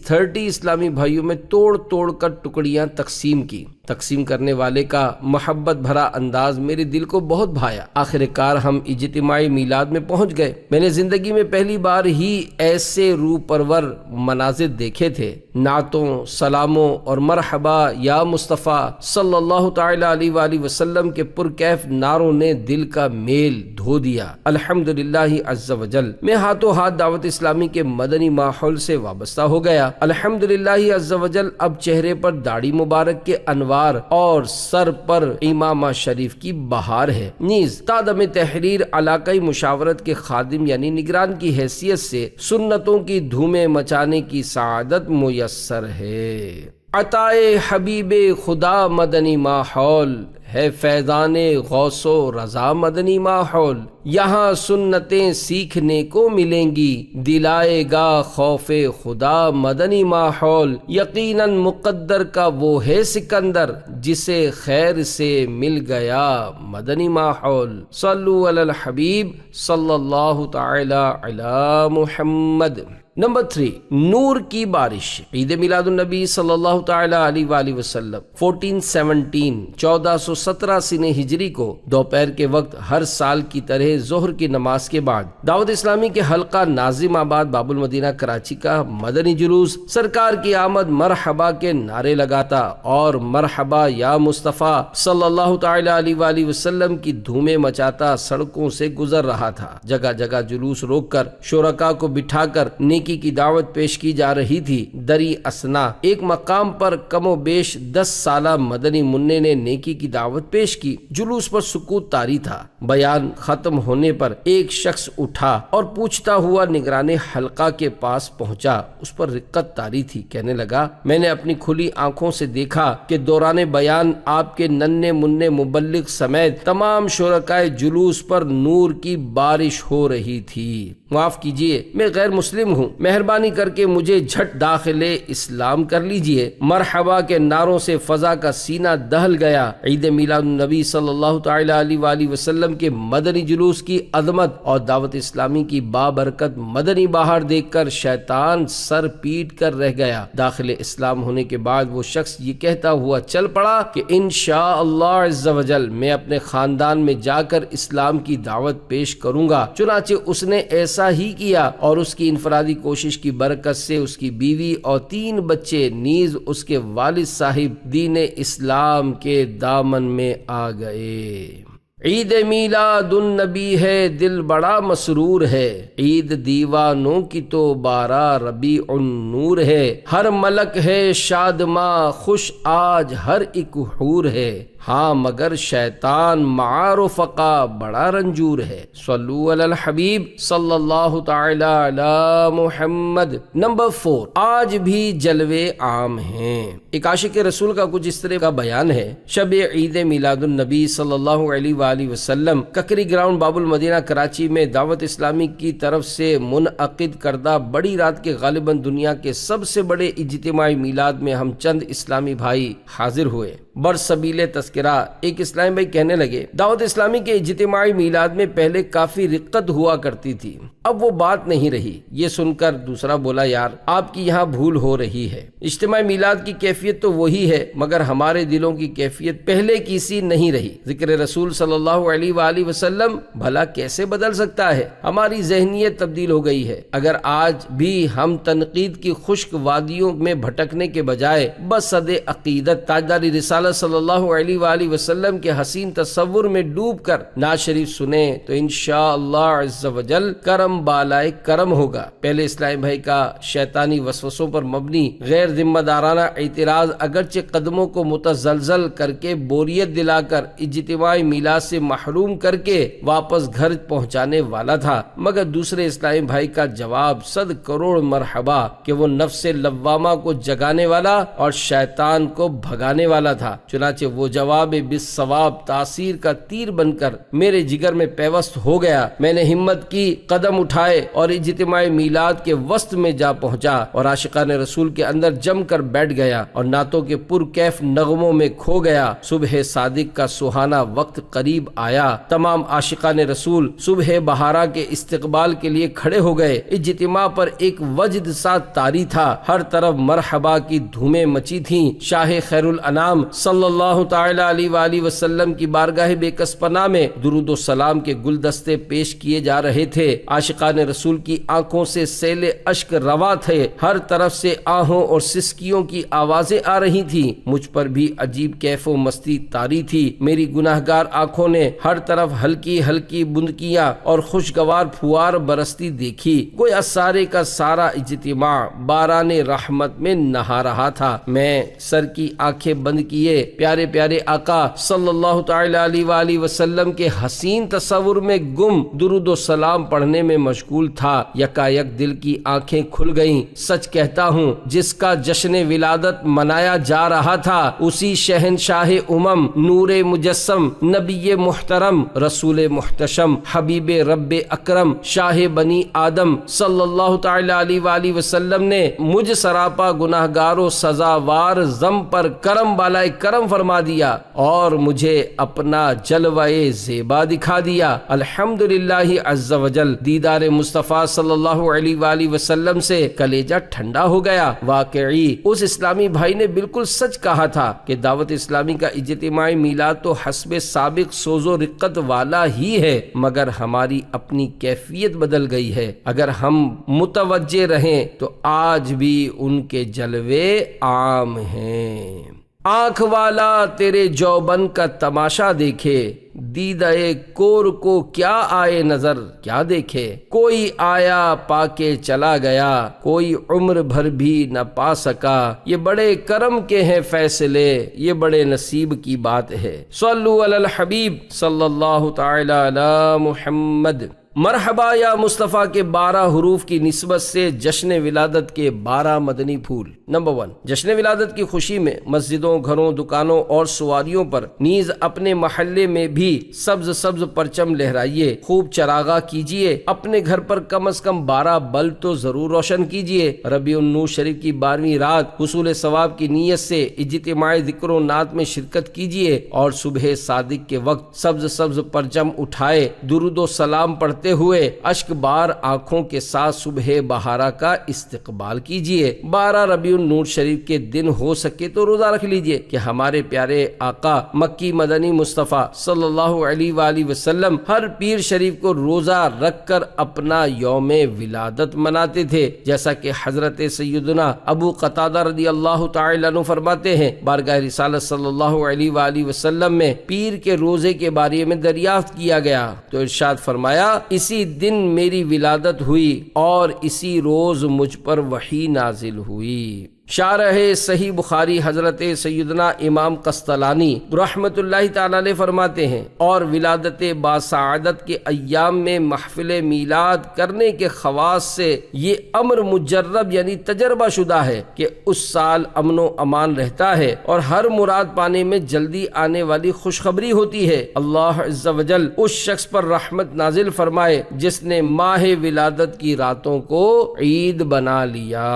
اسلامی بھائیوں میں توڑ کر ٹکڑیاں تقسیم کی۔ تقسیم کرنے والے کا محبت بھرا انداز میرے دل کو بہت بھایا۔ آخر کار ہم اجتماعی میلاد میں پہنچ گئے۔ میں نے زندگی میں پہلی بار ہی ایسے روح پرور مناظر دیکھے تھے۔ نعتوں، سلاموں اور مرحبا یا مصطفیٰ صلی اللہ تعالی علیہ وآلہ وسلم کے پرکیف نعروں نے دل کا میل دھو دیا۔ الحمدللہ عز وجل میں ہاتھوں ہاتھ دعوت اسلامی کے مدنی ماحول سے وابستہ ہو گیا۔ الحمدللہ عز وجل اب چہرے پر داڑھی مبارک کے انوار اور سر پر امامہ شریف کی بہار ہے۔ نیز تادم تحریر علاقائی مشاورت کے خادم یعنی نگران کی حیثیت سے سنتوں کی دھومیں مچانے کی سعادت میسر ہے۔ عطائے حبیب خدا مدنی ماحول ہے، فیضان غوث و رضا مدنی ماحول۔ یہاں سنتیں سیکھنے کو ملیں گی، دلائے گا خوف خدا مدنی ماحول۔ یقیناً مقدر کا وہ ہے سکندر، جسے خیر سے مل گیا مدنی ماحول۔ صلو علی الحبیب صلی اللہ تعالی علی محمد۔ نمبر 3، نور کی بارش۔ عید میلاد النبی صلی اللہ تعالی علیہ وآلہ وسلم 1417 سن ہجری کو دوپہر کے وقت ہر سال کی طرح ظہر کی نماز کے بعد دعوت اسلامی کے حلقہ ناظم آباد باب المدینہ کراچی کا مدنی جلوس سرکار کی آمد مرحبا کے نعرے لگاتا اور مرحبا یا مصطفیٰ صلی اللہ تعالی علیہ وآلہ وسلم کی دھومیں مچاتا سڑکوں سے گزر رہا تھا۔ جگہ جگہ جلوس روک کر شرکاء کو بٹھا کر نیکی کی دعوت پیش کی جا رہی تھی۔ دری اسنا ایک مقام پر کم و بیش 10 سالہ مدنی منع نے نیکی کی دعوت پیش کی۔ جلوس پر سکوت طاری تھا۔ بیان ختم ہونے پر ایک شخص اٹھا اور پوچھتا ہوا نگران حلقہ کے پاس پہنچا۔ اس پر رقت طاری تھی۔ کہنے لگا، میں نے اپنی کھلی آنکھوں سے دیکھا کہ دوران بیان آپ کے ننھے منع مبلغ سمیت تمام شرکائے جلوس پر نور کی بارش ہو رہی تھی۔ معاف کیجیے، میں غیر مسلم ہوں، مہربانی کر کے مجھے جھٹ داخل اسلام کر لیجئے۔ مرحبا کے نعروں سے فضا کا سینہ دہل گیا۔ عید میلاد النبی صلی اللہ تعالی علیہ وآلہ وسلم کے مدنی جلوس کی عظمت اور دعوت اسلامی کی بابرکت مدنی بہار دیکھ کر شیطان سر پیٹ کر رہ گیا۔ داخل اسلام ہونے کے بعد وہ شخص یہ کہتا ہوا چل پڑا کہ انشاءاللہ عز وجل میں اپنے خاندان میں جا کر اسلام کی دعوت پیش کروں گا۔ چنانچہ اس نے ایسا ہی کیا اور اس کی انفرادی کوشش کی برکت سے اس کی بیوی اور 3 بچے نیز اس کے والد صاحب دین اسلام کے دامن میں آ گئے۔ عید میلاد النبی ہے، دل بڑا مسرور ہے، عید دیوانوں کی تو 12 ربیع النور ہے۔ ہر ملک ہے شادماں خوش، آج ہر ایک حور ہے، ہاں مگر شیطان مع رفقا بڑا رنجور ہے۔ صلو علی الحبیب صلی اللہ تعالی علی محمد۔ نمبر 4، آج بھی جلوے عام ہیں۔ ایک عاشق رسول کا کچھ اس طرح کا بیان ہے۔ شب عید میلاد النبی صلی اللہ علیہ وآلہ وسلم ککری گراؤنڈ باب المدینہ کراچی میں دعوت اسلامی کی طرف سے منعقد کردہ بڑی رات کے غالباً دنیا کے سب سے بڑے اجتماعی میلاد میں ہم چند اسلامی بھائی حاضر ہوئے۔ برسبیل تذکرہ ایک اسلامی بھائی کہنے لگے، دعوت اسلامی کے اجتماعی میلاد میں پہلے کافی رقت ہوا کرتی تھی، اب وہ بات نہیں رہی۔ یہ سن کر دوسرا بولا، یار آپ کی یہاں بھول ہو رہی ہے، اجتماعی میلاد کی کیفیت تو وہی ہے مگر ہمارے دلوں کی کیفیت پہلے کی سی نہیں رہی۔ ذکر رسول صلی اللہ علیہ وآلہ وسلم بھلا کیسے بدل سکتا ہے؟ ہماری ذہنیت تبدیل ہو گئی ہے۔ اگر آج بھی ہم تنقید کی خشک وادیوں میں بھٹکنے کے بجائے بصد عقیدت تاجدار رسالت صلی اللہ علیہ وآلہ وسلم کے حسین تصور میں ڈوب کر نعت شریف سنیں تو انشاءاللہ عز و جل کرم بالائے کرم ہوگا۔ پہلے اسلامی بھائی کا شیطانی وسوسوں پر مبنی غیر ذمہ دارانہ اعتراض اگرچہ قدموں کو متزلزل کر کے بوریت دلا کر اجتماعی میلاد سے محروم کر کے واپس گھر پہنچانے والا تھا، مگر دوسرے اسلامی بھائی کا جواب 100 کروڑ مرحبا کہ وہ نفس لوامہ کو جگانے والا اور شیطان کو بھگانے والا تھا۔ چنانچہ وہ جواب بالثواب تاثیر کا تیر بن کر میرے جگر میں پیوست ہو گیا۔ میں نے ہمت کی، قدم اٹھائے اور اجتماعی میلاد کے وسط میں جا پہنچا اور عاشقان رسول کے اندر جم کر بیٹھ گیا اور نعتوں کے پرکیف نغموں میں کھو گیا۔ صبح صادق کا سہانا وقت قریب آیا۔ تمام عاشقان رسول صبح بہارا کے استقبال کے لیے کھڑے ہو گئے۔ اجتماع پر ایک وجد سا طاری تھا، ہر طرف مرحبا کی دھومیں مچی تھیں۔ شاہ خیر الانام صلی اللہ تعالی علیہ وآلہ وسلم کی بارگاہ بے کس پناہ میں درود و سلام کے گلدستے پیش کیے جا رہے تھے۔ عاشقان رسول کی آنکھوں سے سیل اشک رواں تھے، ہر طرف سے آہوں اور سسکیوں کی آوازیں آ رہی تھیں۔ مجھ پر بھی عجیب کیف و مستی طاری تھی۔ میری گناہگار آنکھوں نے ہر طرف ہلکی ہلکی بندکیاں اور خوشگوار پھوار برستی دیکھی، گویا سارے کا سارا اجتماع باران رحمت میں نہا رہا تھا۔ میں سر کی آنکھیں بند کیے پیارے پیارے آقا صلی اللہ تعالی علیہ وآلہ وسلم کے حسین تصور میں گم درود و سلام پڑھنے میں مشغول تھا۔ یکا یک دل کی آنکھیں کھل گئیں۔ سچ کہتا ہوں، جس کا جشن ولادت منایا جا رہا تھا اسی شہنشاہ امم، نور مجسم، نبی محترم، رسول محتشم، حبیب رب اکرم، شاہ بنی آدم صلی اللہ تعالی علیہ وآلہ وسلم نے مجھ سراپا گناہگار و سزاوار ذنب پر کرم بالائے کرم فرما دیا اور مجھے اپنا جلوہ زیبا دکھا دیا۔ الحمدللہ عز و جل دیدار مصطفیٰ صلی اللہ علیہ وآلہ وسلم سے کلیجہ ٹھنڈا ہو گیا۔ واقعی اس اسلامی بھائی نے بالکل سچ کہا تھا کہ دعوت اسلامی کا اجتماعی میلاد تو حسب سابق سوز و رقت والا ہی ہے، مگر ہماری اپنی کیفیت بدل گئی ہے۔ اگر ہم متوجہ رہیں تو آج بھی ان کے جلوے عام ہیں۔ آنکھ والا تیرے جوبن کا تماشا دیکھے، دیدہ کور کو کیا آئے نظر کیا دیکھے۔ کوئی آیا پا کے چلا گیا، کوئی عمر بھر بھی نہ پا سکا۔ یہ بڑے کرم کے ہیں فیصلے، یہ بڑے نصیب کی بات ہے۔ صلو علی الحبیب صلی اللہ تعالی علی محمد۔ مرحبا یا مصطفیٰ کے 12 حروف کی نسبت سے جشن ولادت کے 12 مدنی پھول۔ نمبر 1، جشن ولادت کی خوشی میں مسجدوں، گھروں، دکانوں اور سواریوں پر نیز اپنے محلے میں بھی سبز سبز پرچم لہرائیے، خوب چراغاں کیجیے، اپنے گھر پر کم از کم 12 بلب تو ضرور روشن کیجیے۔ ربیع النور شریف کی 12ویں رات حصول ثواب کی نیت سے اجتماعی ذکر و نعت میں شرکت کیجیے اور صبح صادق کے وقت سبز سبز پرچم اٹھائے درود و سلام پڑھتے ہوئے اشک بار آنکھوں کے ساتھ صبح بہارا کا استقبال کیجیے۔ 12 ربیع النور شریف کے دن ہو سکے تو روزہ رکھ لیجیے کہ ہمارے پیارے آقا مکی مدنی مصطفیٰ صلی اللہ علیہ وآلہ وسلم ہر پیر شریف کو روزہ رکھ کر اپنا یوم ولادت مناتے تھے، جیسا کہ حضرت سیدنا ابو قتادہ رضی اللہ تعالی عنہ فرماتے ہیں، بارگاہ رسالت صلی اللہ علیہ وآلہ وسلم میں پیر کے روزے کے بارے میں دریافت کیا گیا تو ارشاد فرمایا، اسی دن میری ولادت ہوئی اور اسی روز مجھ پر وحی نازل ہوئی۔ شارح صحیح بخاری حضرت سیدنا امام قسطلانی رحمت اللہ تعالی علیہ فرماتے ہیں، اور ولادت باسعادت کے ایام میں محفل میلاد کرنے کے خواص سے یہ امر مجرب یعنی تجربہ شدہ ہے کہ اس سال امن و امان رہتا ہے اور ہر مراد پانے میں جلدی آنے والی خوشخبری ہوتی ہے۔ اللہ عز و جل اس شخص پر رحمت نازل فرمائے جس نے ماہ ولادت کی راتوں کو عید بنا لیا۔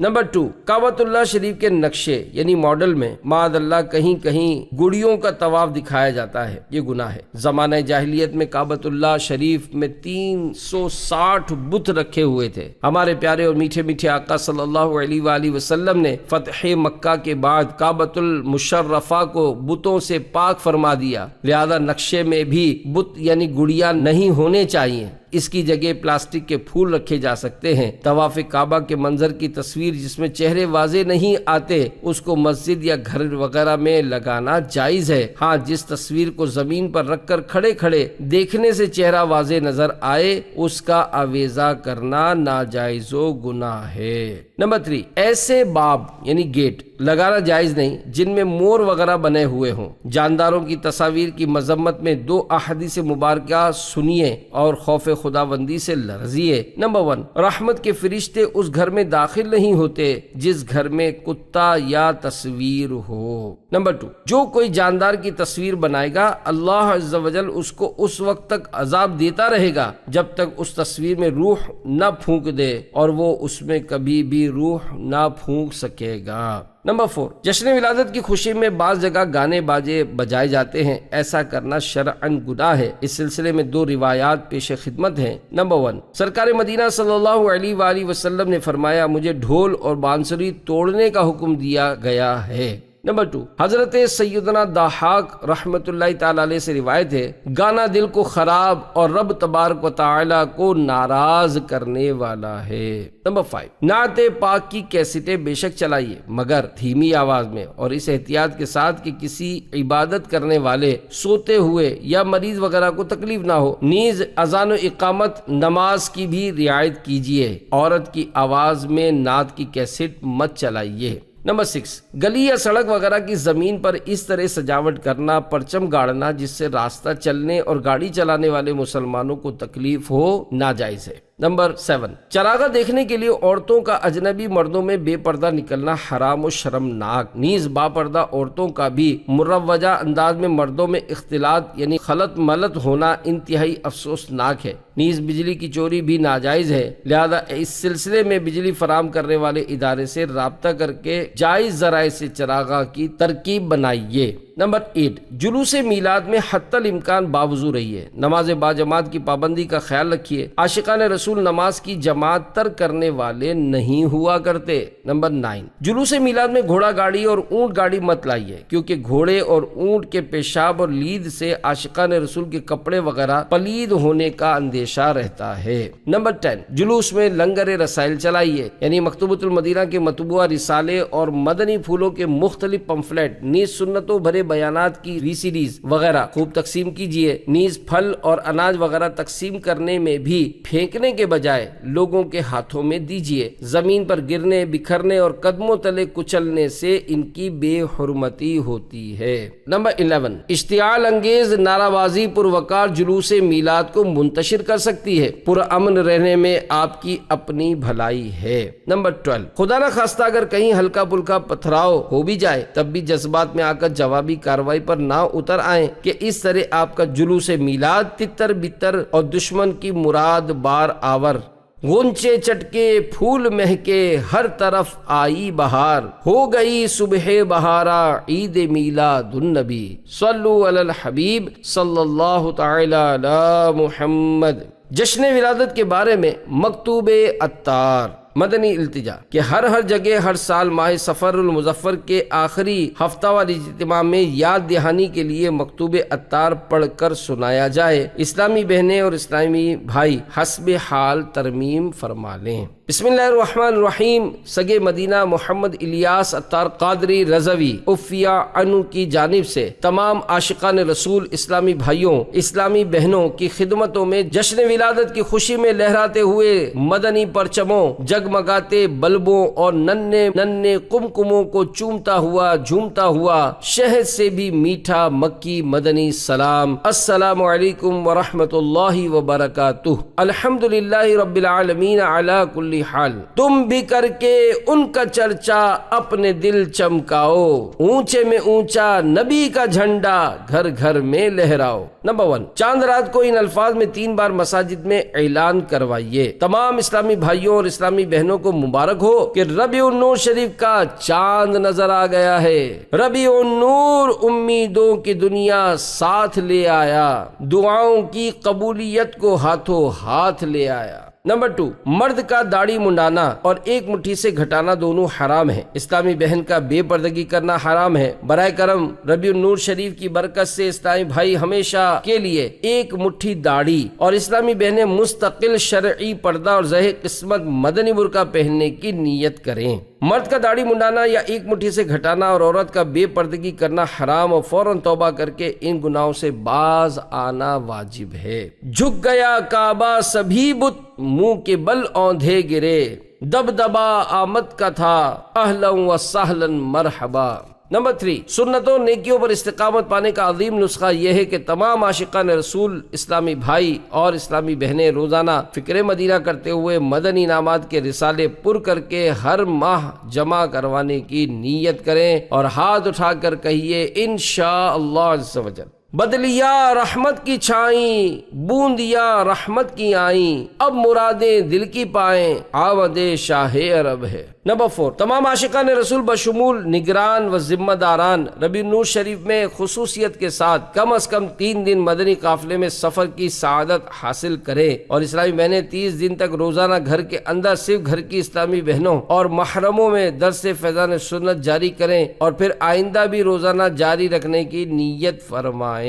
نمبر 2، کعبۃ اللہ شریف کے نقشے یعنی ماڈل میں معاذ اللہ کہیں کہیں گڑیوں کا طواف دکھایا جاتا ہے، یہ گناہ ہے۔ زمانہ جاہلیت میں کعبۃ اللہ شریف میں 360 بت رکھے ہوئے تھے۔ ہمارے پیارے اور میٹھے میٹھے آقا صلی اللہ علیہ وآلہ وسلم نے فتح مکہ کے بعد کعبۃ المشرفہ کو بتوں سے پاک فرما دیا، لہذا نقشے میں بھی بت یعنی گڑیاں نہیں ہونے چاہیے۔ اس کی جگہ پلاسٹک کے پھول رکھے جا سکتے ہیں۔ طواف کعبہ کے منظر کی تصویر جس میں چہرے واضح نہیں آتے اس کو مسجد یا گھر وغیرہ میں لگانا جائز ہے۔ ہاں، جس تصویر کو زمین پر رکھ کر کھڑے کھڑے دیکھنے سے چہرہ واضح نظر آئے اس کا آویزہ کرنا ناجائز و گناہ ہے۔ نمبر 3، ایسے باب یعنی گیٹ لگانا جائز نہیں جن میں مور وغیرہ بنے ہوئے ہوں۔ جانداروں کی تصاویر کی مذمت میں 2 احادیث مبارکہ سنیے اور خوف خداوندی سے لرزیے۔ نمبر 1، رحمت کے فرشتے اس گھر میں داخل نہیں ہوتے جس گھر میں کتا یا تصویر ہو۔ نمبر 2، جو کوئی جاندار کی تصویر بنائے گا اللہ عز و جل اس کو اس وقت تک عذاب دیتا رہے گا جب تک اس تصویر میں روح نہ پھونک دے اور وہ اس میں کبھی بھی روح نہ پھونک سکے گا۔ نمبر 4، جشن ولادت کی خوشی میں بعض جگہ گانے باجے بجائے جاتے ہیں، ایسا کرنا شرعاً گناہ ہے۔ اس سلسلے میں 2 روایات پیش خدمت ہیں۔ نمبر 1، سرکار مدینہ صلی اللہ علیہ وآلہ وسلم نے فرمایا مجھے ڈھول اور بانسری توڑنے کا حکم دیا گیا ہے۔ نمبر 2، حضرت سیدنا ضحاک رحمت اللہ تعالی علیہ سے روایت ہے گانا دل کو خراب اور رب تبارک و تعالی کو ناراض کرنے والا ہے۔ نمبر 5، نعت پاک کی کیسٹیں بے شک چلائیے مگر دھیمی آواز میں اور اس احتیاط کے ساتھ کہ کسی عبادت کرنے والے سوتے ہوئے یا مریض وغیرہ کو تکلیف نہ ہو۔ نیز اذان و اقامت نماز کی بھی رعایت کیجیے۔ عورت کی آواز میں نعت کی کیسٹ مت چلائیے۔ نمبر 6، گلی یا سڑک وغیرہ کی زمین پر اس طرح سجاوٹ کرنا، پرچم گاڑنا جس سے راستہ چلنے اور گاڑی چلانے والے مسلمانوں کو تکلیف ہو ناجائز ہے۔ نمبر 7، چراغاں دیکھنے کے لیے عورتوں کا اجنبی مردوں میں بے پردہ نکلنا حرام و شرمناک۔ نیز با پردہ عورتوں کا بھی مروجہ انداز میں مردوں میں اختلاط یعنی خلط ملط ہونا انتہائی افسوسناک ہے۔ نیز بجلی کی چوری بھی ناجائز ہے، لہذا اس سلسلے میں بجلی فراہم کرنے والے ادارے سے رابطہ کر کے جائز ذرائع سے چراغاں کی ترکیب بنائیے۔ نمبر 8، جلوس میلاد میں حتی الامکان باوضو رہیے۔ نماز باجماعت کی پابندی کا خیال رکھیے۔ عاشقان رسول نماز کی جماعت ترک کرنے والے نہیں ہوا کرتے۔ نمبر 9، جلوس میلاد میں گھوڑا گاڑی اور اونٹ گاڑی مت لائیے کیونکہ گھوڑے اور اونٹ کے پیشاب اور لید سے عاشقان رسول کے کپڑے وغیرہ پلید ہونے کا اندیشہ رہتا ہے۔ نمبر 10، جلوس میں لنگر رسائل چلائیے یعنی مکتوبۃ المدینہ کے مطبوعہ رسالے اور مدنی پھولوں کے مختلف پمفلٹ، نیز سنتوں بھرے بیانات کی VCDs وغیرہ خوب تقسیم کیجیے۔ نیز پھل اور اناج وغیرہ تقسیم کرنے میں بھی پھینکنے کے بجائے لوگوں کے ہاتھوں میں دیجیے۔ زمین پر گرنے، بکھرنے اور قدموں تلے کچلنے سے ان کی بے حرمتی ہوتی ہے۔ نمبر 11، اشتعال انگیز نعرہ بازی پروقار جلوس میلاد کو منتشر کر سکتی ہے۔ پرامن رہنے میں آپ کی اپنی بھلائی ہے۔ نمبر 12، خدا نہ خواستہ اگر کہیں ہلکا پھلکا پتھراؤ ہو بھی جائے تب بھی جذبات میں آ کر جوابی کارروائی پر نہ اتر آئیں کہ اس طرح آپ کا جلوس میلاد تتر بتر اور دشمن کی مراد بار آور۔ غنچے چٹکے پھول مہکے ہر طرف آئی بہار، ہو گئی صبح بہارا عید میلاد النبی، صلو علی الحبیب صلی اللہ تعالی علی محمد۔ جشن ولادت کے بارے میں مکتوب عطار مدنی التجا کہ ہر جگہ ہر سال ماہ سفر المظفر کے آخری ہفتہ والی اجتماع میں یاد دہانی کے لیے مکتوب عطار پڑھ کر سنایا جائے۔ اسلامی بہنیں اور اسلامی بھائی حسب حال ترمیم فرما لیں۔ بسم اللہ الرحمن الرحیم۔ سگے مدینہ محمد الیاس عطار قادری رضوی عفیہ عنہ کی جانب سے تمام عاشقان رسول اسلامی بھائیوں، اسلامی بہنوں کی خدمتوں میں جشن ولادت کی خوشی میں لہراتے ہوئے مدنی پرچموں، جگمگاتے بلبوں اور ننھے ننھے کمکموں کو چومتا ہوا جھومتا ہوا شہد سے بھی میٹھا مکی مدنی سلام۔ السلام علیکم ورحمۃ اللہ وبرکاتہ۔ الحمدللہ رب العالمین علی کل حال۔ تم بھی کر کے ان کا چرچا اپنے دل چمکاؤ، اونچے میں اونچا نبی کا جھنڈا گھر گھر میں لہراؤ۔ نمبر 1، چاند رات کو ان الفاظ میں 3 بار مساجد میں اعلان کروائیے۔ تمام اسلامی بھائیوں اور اسلامی بہنوں کو مبارک ہو کہ ربیع النور شریف کا چاند نظر آ گیا ہے۔ ربیع النور امیدوں کی دنیا ساتھ لے آیا، دعاؤں کی قبولیت کو ہاتھوں ہاتھ لے آیا۔ نمبر 2، مرد کا داڑھی منڈانا اور ایک مٹھی سے گھٹانا دونوں حرام ہے۔ اسلامی بہن کا بے پردگی کرنا حرام ہے۔ برائے کرم ربیع النور شریف کی برکت سے اسلامی بھائی ہمیشہ کے لیے ایک مٹھی داڑھی اور اسلامی بہنیں مستقل شرعی پردہ اور زہ قسمت مدنی برقع پہننے کی نیت کریں۔ مرد کا داڑھی منڈانا یا ایک مٹھی سے گھٹانا اور عورت کا بے پردگی کرنا حرام اور فوراً توبہ کر کے ان گناہوں سے باز آنا واجب ہے۔ جھک گیا کعبہ سبھی بت، منہ کے بل اوندھے گرے، دبدبا آمد کا تھا اہلا و سہلا مرحبا۔ نمبر 3، سنتوں نیکیوں پر استقامت پانے کا عظیم نسخہ یہ ہے کہ تمام عاشقان رسول اسلامی بھائی اور اسلامی بہنیں روزانہ فکر مدینہ کرتے ہوئے مدنی انعامات کے رسالے پر کر کے ہر ماہ جمع کروانے کی نیت کریں اور ہاتھ اٹھا کر کہیے انشاءاللہ عز و جل۔ بدلیا رحمت کی چھائیں، بوندیا رحمت کی آئیں، اب مرادیں دل کی پائیں، آمد شاہ عرب ہے۔ نمبر 4، تمام عاشقان رسول بشمول نگران و ذمہ داران ربیع النور شریف میں خصوصیت کے ساتھ کم از کم 3 دن مدنی قافلے میں سفر کی سعادت حاصل کریں اور اسلامی بہنیں 30 دن تک روزانہ گھر کے اندر صرف گھر کی اسلامی بہنوں اور محرموں میں درس فیضان سنت جاری کریں اور پھر آئندہ بھی روزانہ جاری رکھنے کی نیت فرمائیں۔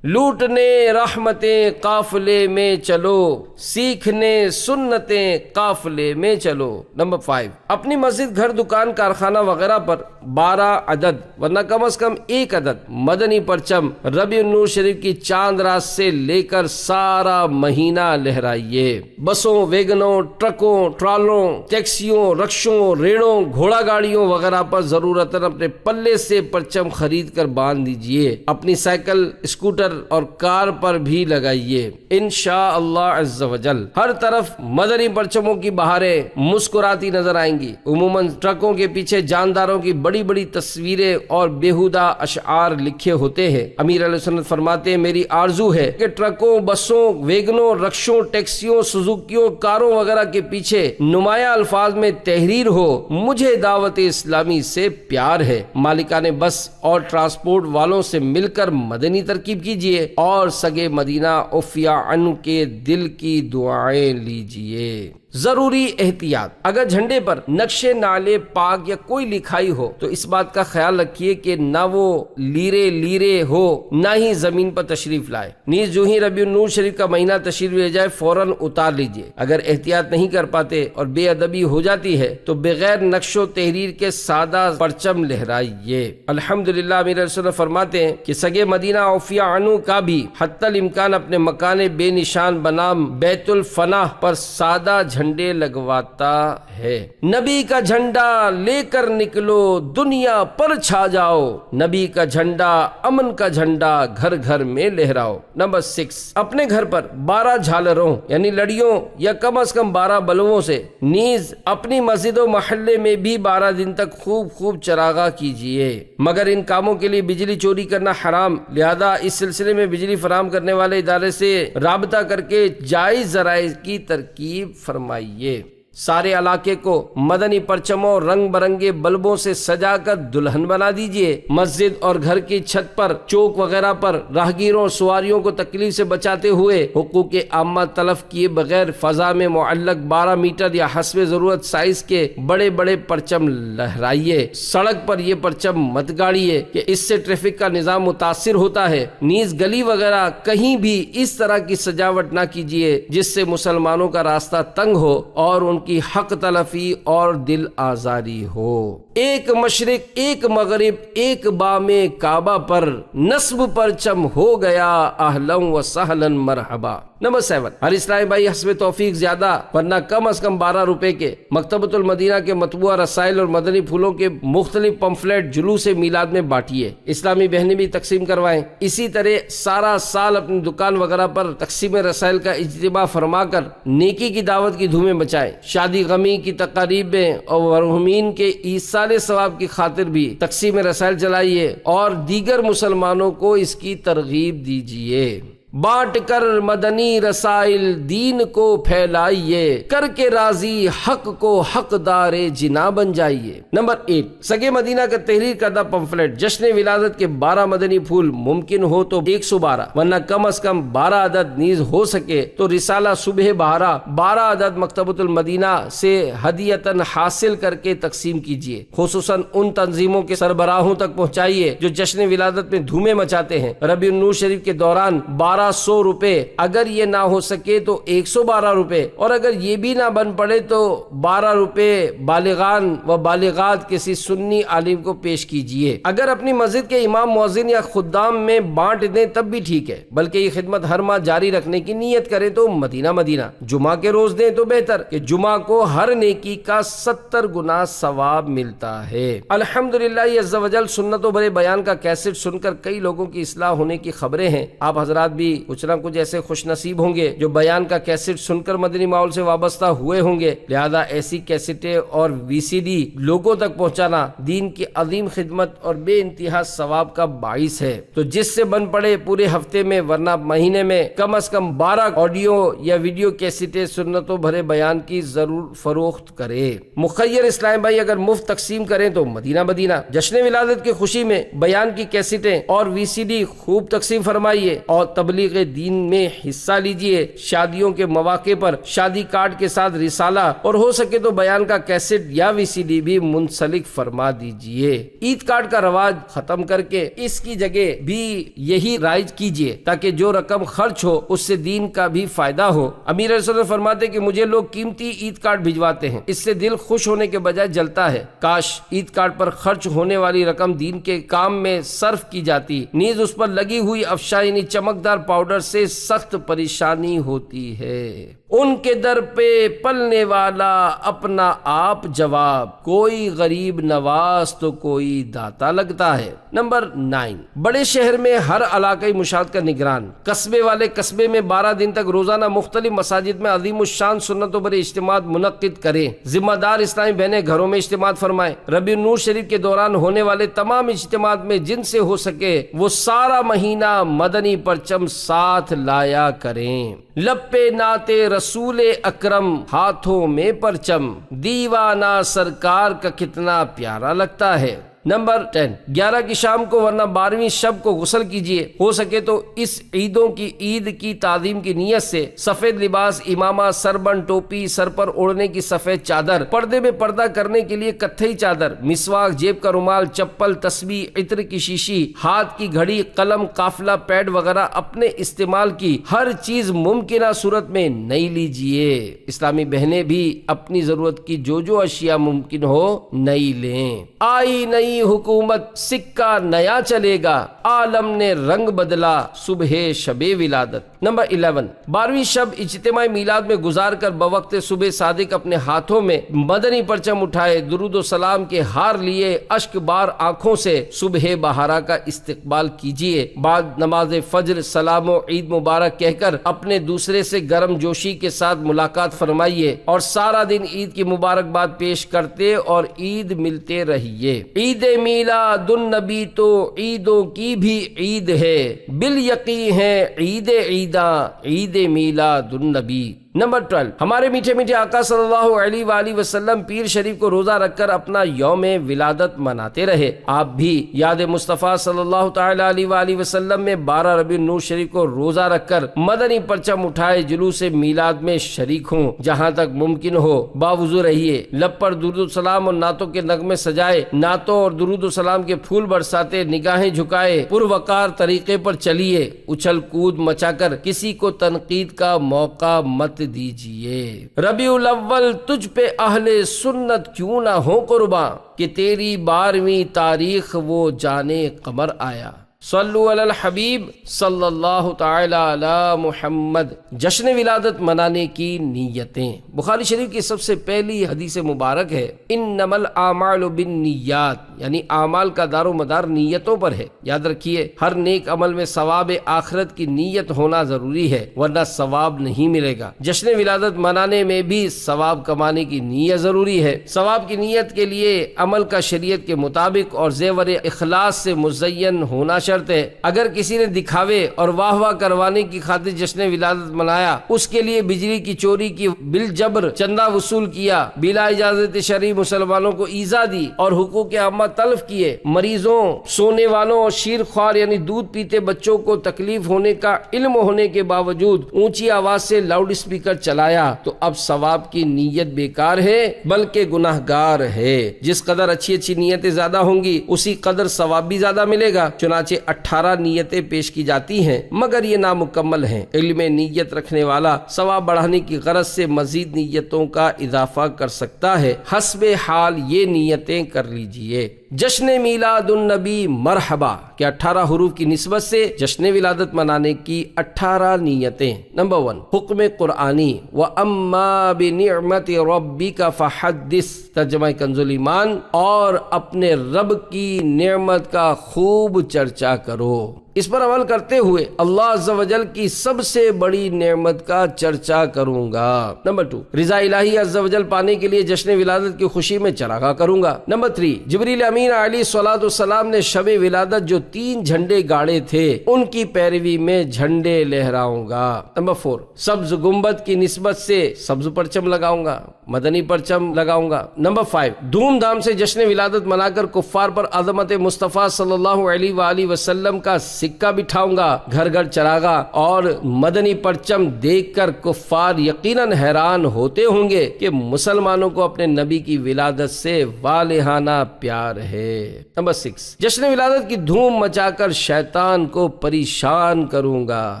لوٹنے رحمتیں قافلے میں چلو، سیکھنے سنتیں قافلے میں چلو۔ نمبر 5، اپنی مسجد، گھر، دکان، کارخانہ وغیرہ پر 12 عدد ورنہ کم از کم 1 عدد مدنی پرچم ربیع النور شریف کی چاند رات سے لے کر سارا مہینہ لہرائیے۔ بسوں، ویگنوں، ٹرکوں، ٹرالوں، ٹیکسیوں، رکشوں، ریڑوں، گھوڑا گاڑیوں وغیرہ پر ضرورتاً اپنے پلے سے پرچم خرید کر باندھ دیجیے۔ اپنی سائیکل، اسکوٹر اور کار پر بھی لگائیے۔ انشاءاللہ عز و جل ہر طرف مدنی پرچموں کی بہاریں مسکراتی نظر آئیں گی۔ عموماً ٹرکوں کے پیچھے جانداروں کی بڑی بڑی تصویریں اور بیہودہ اشعار لکھے ہوتے ہیں۔ امیر علیہ سنت فرماتے ہیں میری آرزو ہے کہ ٹرکوں، بسوں، ویگنوں، رکشوں، ٹیکسیوں، سزوکیوں، کاروں وغیرہ کے پیچھے نمایاں الفاظ میں تحریر ہو مجھے دعوت اسلامی سے پیار ہے۔ مالکان بس اور ٹرانسپورٹ والوں سے مل کر مدنی ترکیب کیجیے اور سگے مدینہ عفیہ عنہ کے دل کی دعائیں لیجیے۔ ضروری احتیاط، اگر جھنڈے پر نقش نعل پاک یا کوئی لکھائی ہو تو اس بات کا خیال رکھیے کہ نہ وہ لیرے ہو نہ ہی زمین پر تشریف لائے۔ نیز جو ہی ربیع النور شریف کا مہینہ تشریف لے جائے فوراً اتار لیجیے۔ اگر احتیاط نہیں کر پاتے اور بے ادبی ہو جاتی ہے تو بغیر نقش و تحریر کے سادہ پرچم لہرائیے۔ الحمدللہ امیر رسول فرماتے ہیں کہ سگے مدینہ عفیہ عنہ کا بھی حتی الامکان اپنے مکان بے نشان بنام بیت الفناہ پر سادہ جھنڈے لگواتا ہے۔ نبی کا جھنڈا لے کر نکلو، دنیا پر چھا جاؤ، نبی کا جھنڈا، امن کا جھنڈا گھر گھر میں لہراؤ۔ نمبر 6، اپنے گھر پر 12 جھالروں یعنی لڑیوں یا کم از کم 12 بلبوں سے، نیز اپنی مسجد و محلے میں بھی 12 دن تک خوب چراغاں کیجیے۔ مگر ان کاموں کے لیے بجلی چوری کرنا حرام، لہذا اس سلسلے میں بجلی فراہم کرنے والے ادارے سے رابطہ کر کے جائز ذرائع کی ترکیب فرمائیے۔ سارے علاقے کو مدنی پرچموں رنگ برنگے بلبوں سے سجا کر دلہن بنا دیجئے۔ مسجد اور گھر کی چھت پر، چوک وغیرہ پر راہگیروں سواریوں کو تکلیف سے بچاتے ہوئے حقوق عامہ تلف کیے بغیر فضا میں معلق 12 میٹر یا حسب ضرورت سائز کے بڑے بڑے پرچم لہرائیے۔ سڑک پر یہ پرچم مت گاڑیے کہ اس سے ٹریفک کا نظام متاثر ہوتا ہے۔ نیز گلی وغیرہ کہیں بھی اس طرح کی سجاوٹ نہ کیجیے جس سے مسلمانوں کا راستہ تنگ ہو اور ان کی حق تلفی اور دل آزاری ہو۔ ایک مشرق ایک مغرب ایک بام کعبہ پر نصب پرچم ہو گیا اہلاً و سہلاً مرحبا۔ نمبر 7، ہر اسلامی بھائی حسب توفیق زیادہ ورنہ کم از کم 12 روپے کے مکتبۃ المدینہ کے مطبوعہ رسائل اور مدنی پھولوں کے مختلف پمفلیٹ جلوس میلاد میں بانٹیے، اسلامی بہنیں بھی تقسیم کروائیں۔ اسی طرح سارا سال اپنی دکان وغیرہ پر تقسیم رسائل کا اجتماع فرما کر نیکی کی دعوت کی دھومیں مچائیں۔ شادی غمی کی تقاریبیں اور مرحومین کے ایصال ثواب کی خاطر بھی تقسیم رسائل چلائیے اور دیگر مسلمانوں کو اس کی ترغیب دیجیے۔ بانٹ کر مدنی رسائل دین کو پھیلائیے، کر کے راضی حق کو حقدار جنا بن جائیے۔ نمبر 8، سگے مدینہ کا تحریر کردہ پمفلٹ جشن ولادت کے 12 مدنی پھول، ممکن ہو تو 112 ورنہ کم از کم 12 عدد، نیز ہو سکے تو رسالہ صبح بہارا 12 عدد مکتبۃ المدینہ سے ہدیتاً حاصل کر کے تقسیم کیجیے، خصوصاً ان تنظیموں کے سربراہوں تک پہنچائیے جو جشن ولادت میں دھومیں مچاتے ہیں۔ ربیع النور شریف کے دوران 1200 روپے، اگر یہ نہ ہو سکے تو 112 روپے، اور اگر یہ بھی نہ بن پڑے تو 12 روپے بالغان و بالغات کسی سنی عالم کو پیش کیجیے۔ اگر اپنی مسجد کے امام مؤذن یا خدام میں بانٹ دیں تب بھی ٹھیک ہے، بلکہ یہ خدمت ہر ماہ جاری رکھنے کی نیت کریں تو مدینہ جمعہ کے روز دیں تو بہتر کہ جمعہ کو ہر نیکی کا 70 گنا ثواب ملتا ہے۔ الحمدللہ عز و جل سنتوں بھرے بیان کا کیسٹ سن کر کئی لوگوں کی اصلاح ہونے کی خبریں ہیں۔ آپ حضرات بھی کچھ نہ کچھ ایسے خوش نصیب ہوں گے جو بیان کا کیسٹ سن کر مدنی ماحول سے وابستہ ہوئے ہوں گے، لہذا ایسی کیسٹیں اور VCD لوگوں تک پہنچانا دین کی عظیم خدمت اور بے انتہا ثواب کا باعث ہے۔ تو جس سے بن پڑے پورے ہفتے میں ورنہ مہینے میں کم از کم 12 آڈیو یا ویڈیو کیسٹیں سنتوں بھرے بیان کی ضرور فروخت کرے۔ مخیر اسلام بھائی اگر مفت تقسیم کریں تو مدینہ جشن ولادت کی خوشی میں بیان کی کیسٹیں اور VCD خوب تقسیم فرمائیے اور تبلیغ دین میں حصہ لیجئے۔ شادیوں کے مواقع پر شادی کارڈ کے ساتھ رسالہ اور ہو سکے تو بیان کا کیسٹ یا VCD بھی منسلک فرما دیجئے۔ عید کارڈ کا رواج ختم کر کے اس کی جگہ بھی یہی رائج کیجئے تاکہ جو رقم خرچ ہو اس سے دین کا بھی فائدہ ہو۔ امیر رسول فرماتے کہ مجھے لوگ قیمتی عید کارڈ بھجواتے ہیں، اس سے دل خوش ہونے کے بجائے جلتا ہے۔ کاش عید کارڈ پر خرچ ہونے والی رقم دین کے کام میں صرف کی جاتی، نیز اس پر لگی ہوئی افشا یعنی چمکدار پاؤڈر سے سخت پریشانی ہوتی ہے۔ ان کے در پہ پلنے والا اپنا آپ جواب، کوئی غریب نواز تو کوئی داتا لگتا ہے۔ نمبر 9، بڑے شہر میں ہر علاقائی مشاہد کا نگران، قصبے والے قصبے میں 12 دن تک روزانہ مختلف مساجد میں عظیم الشان سنتوں بڑے اجتماعات منعقد کریں۔ ذمہ دار اسلامی بہنیں گھروں میں اجتماعات فرمائیں۔ ربیع النور شریف کے دوران ہونے والے تمام اجتماعات میں جن سے ہو سکے وہ سارا مہینہ مدنی پرچم ساتھ لایا کریں۔ لب پہ نعت رسول اکرم، ہاتھوں میں پرچم، دیوانہ سرکار کا کتنا پیارا لگتا ہے۔ نمبر 10، 11 کی شام کو ورنہ 12ویں شب کو غسل کیجیے، ہو سکے تو اس عیدوں کی عید کی تعظیم کی نیت سے سفید لباس، امامہ، سربن، ٹوپی، سر پر اوڑھنے کی سفید چادر، پردے میں پردہ کرنے کے لیے کتھئی چادر، مسواک، جیب کا رومال، چپل، تسبیح، عطر کی شیشی، ہاتھ کی گھڑی، قلم، قافلہ، پیڈ وغیرہ اپنے استعمال کی ہر چیز ممکنہ صورت میں نئی لیجیے۔ اسلامی بہنیں بھی اپنی ضرورت کی جو اشیاء ممکن ہو نئی لیں۔ آئی نئی حکومت، سکہ نیا چلے گا، عالم نے رنگ بدلا، صبح شب ولادت۔ نمبر 11، 12ویں شب اجتماعی میلاد میں گزار کر بوقت صبح صادق اپنے ہاتھوں میں مدنی پرچم اٹھائے، درود و سلام کے ہار لیے اشک بار آنکھوں سے صبح بہارا کا استقبال کیجیے۔ بعد نماز فجر سلام و عید مبارک کہہ کر اپنے دوسرے سے گرم جوشی کے ساتھ ملاقات فرمائیے اور سارا دن عید کی مبارکباد پیش کرتے اور عید ملتے رہیے۔ عید میلاد النبی تو عیدوں کی بھی عید ہے، بالیقین ہے عید عیداں، عید میلاد النبی۔ نمبر 12، ہمارے میٹھے میٹھے آقا صلی اللہ علیہ وآلہ وسلم پیر شریف کو روزہ رکھ کر اپنا یوم ولادت مناتے رہے۔ آپ بھی یاد مصطفیٰ صلی اللہ تعالی علیہ وآلہ وسلم میں 12 ربیع النور شریف کو روزہ رکھ کر مدنی پرچم اٹھائے جلوس میلاد میں شریک ہوں۔ جہاں تک ممکن ہو باوضو رہیے، لب پر درود و سلام اور نعتوں کے نغمے سجائے، نعتوں اور درود و سلام کے پھول برساتے، نگاہیں جھکائے پروقار طریقے پر چلیے، اچھل کود مچا کر کسی کو تنقید کا موقع مت دیجئے۔ ربیع الاول تجھ پہ اہل سنت کیوں نہ ہو قرباں، کہ تیری 12ویں تاریخ وہ جانے قمر آیا۔ صلو علی الحبیب صلی اللہ تعالی علی محمد۔ جشن ولادت منانے کی نیتیں۔ بخاری شریف کی سب سے پہلی حدیث مبارک ہے، انما الاعمال بالنیات، یعنی اعمال کا دار و مدار نیتوں پر ہے۔ یاد رکھیے، ہر نیک عمل میں ثواب آخرت کی نیت ہونا ضروری ہے، ورنہ ثواب نہیں ملے گا۔ جشن ولادت منانے میں بھی ثواب کمانے کی نیت ضروری ہے۔ ثواب کی نیت کے لیے عمل کا شریعت کے مطابق اور زیور اخلاص سے مزین ہونا شرط ہے۔ اگر کسی نے دکھاوے اور واہ واہ کروانے کی خاطر جشن ولادت منایا، اس کے لیے بجلی کی چوری کی بالجبر چندہ وصول کیا، بلا اجازت شرعی مسلمانوں کو ایذا دی اور حقوق عامہ تلف کیے، مریضوں، سونے والوں اور شیر خوار یعنی دودھ پیتے بچوں کو تکلیف ہونے کا علم ہونے کے باوجود اونچی آواز سے لاؤڈ اسپیکر چلایا، تو اب ثواب کی نیت بیکار ہے بلکہ گناہگار ہے۔ جس قدر اچھی اچھی نیتیں زیادہ ہوں گی، اسی قدر ثواب بھی زیادہ ملے گا۔ چنانچہ 18 نیتیں پیش کی جاتی ہیں، مگر یہ نامکمل ہیں۔ علم نیت رکھنے والا ثواب بڑھانے کی غرض سے مزید نیتوں کا اضافہ کر سکتا ہے، حسب حال یہ نیتیں کر لیجئے۔ جشن میلاد النبی مرحبا کے 18 حروف کی نسبت سے جشن ولادت منانے کی 18 نیتیں۔ نمبر 1، حکم قرآنی، وَأَمَّا بِنِعْمَةِ رَبِّكَ فَحَدِّثْ، ترجمہ کنز الایمان، اور اپنے رب کی نعمت کا خوب چرچا کرو۔ اس پر عمل کرتے ہوئے اللہ عز و جل کی سب سے بڑی نعمت کا چرچا کروں گا۔ نمبر 2، رضا الہی عز و جل پانے کے لیے جشن ولادت کی خوشی میں چراغاں کروں گا۔ نمبر 3، جبریل امین علیہ الصلوۃ والسلام نے شب ولادت جو 3 جھنڈے گاڑے تھے، ان کی پیروی میں جھنڈے لہراؤں گا۔ نمبر 4، سبز گنبد کی نسبت سے سبز پرچم لگاؤں گا، مدنی پرچم لگاؤں گا۔ نمبر 5، دھوم دھام سے جشن ولادت منا کر کفار پر عظمت مصطفیٰ صلی اللہ علیہ وآلہ وسلم کا سکہ بٹھاؤں گا، گھر گھر چراغا اور مدنی پرچم دیکھ کر کفار یقیناً حیران ہوتے ہوں گے کہ مسلمانوں کو اپنے نبی کی ولادت سے والہانہ پیار ہے۔ نمبر 6، جشن ولادت کی دھوم مچا کر شیطان کو پریشان کروں گا۔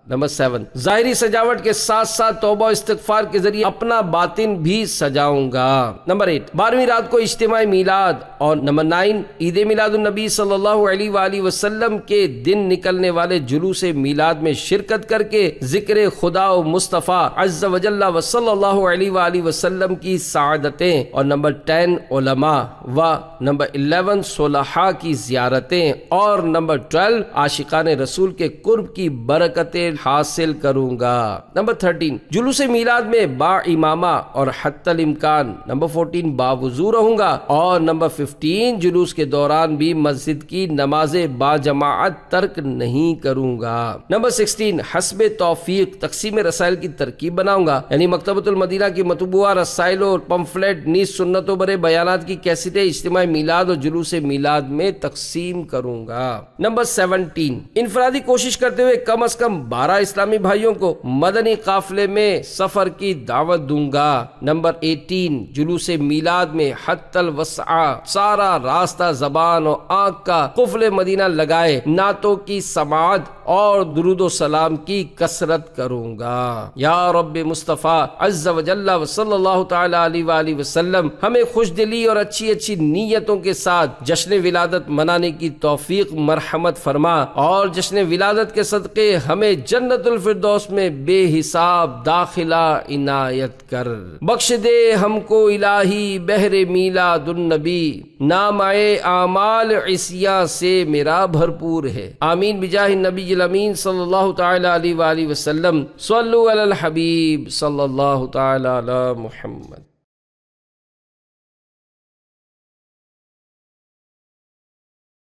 نمبر 7، ظاہری سجاوٹ کے ساتھ ساتھ توبہ و استغفار کے ذریعے اپنا باطن بھی سجاؤں گا۔ نمبر 8، 12ویں رات کو اجتماع میلاد، اور نمبر 9، عید میلاد النبی صلی اللہ علیہ وآلہ وسلم کے دن نکلنے والے جلوس میلاد میں شرکت کر کے ذکر خدا و مصطفیٰ عز و جل و صلی اللہ علیہ وآلہ وسلم کی سعادتیں، اور نمبر 10، علماء، و نمبر 11، صلحاء کی زیارتیں، اور نمبر 12، عاشقان رسول کے قرب کی برکتیں حاصل کروں گا۔ نمبر 13، جلوس میلاد میں با امامہ اور حتی الامکان۔ نمبر 14، باوضو رہوں گا، اور نمبر 15، جلوس کے دوران بھی مسجد کی نماز با جماعت ترک نہیں کروں گا۔ نمبر 16، حسب توفیق تقسیم رسائل کی ترکیب بناؤں گا، یعنی مکتبۃ المدینہ کی مطبوعہ رسائل اور پمفلٹ نیز سنتوں برے بیانات کی کیسٹیں اجتماع میلاد اور جلوس میلاد میں تقسیم کروں گا۔ نمبر 17، انفرادی کوشش کرتے ہوئے کم از کم 12 اسلامی بھائیوں کو مدنی قافلے میں سفر کی دعوت دوں گا۔ نمبر 18، جلوس میلاد میں حتی الوسع سارا راستہ زبان اور آنکھ کا قفل مدینہ لگائے نعتوں کی سماعت اور درود و سلام کی کثرت کروں گا۔ یا رب مصطفیٰ عز و جل و صلی اللہ تعالی علیہ وآلہ وسلم ہمیں خوش دلی اور اچھی اچھی نیتوں کے ساتھ جشن ولادت منانے کی توفیق مرحمت فرما، اور جشن ولادت کے صدقے ہمیں جنت الفردوس میں بے حساب داخلہ عنایت کر۔ بخش دے ہم کو الہی بہر میلاد النبی، نام اعمال عصیاں سے میرا بھرپور ہے۔ آمین بجاہ النبی الامین صلی اللہ تعالی علیہ وآلہ وسلم۔ صلو علی الحبیب صلی اللہ تعالی علی محمد۔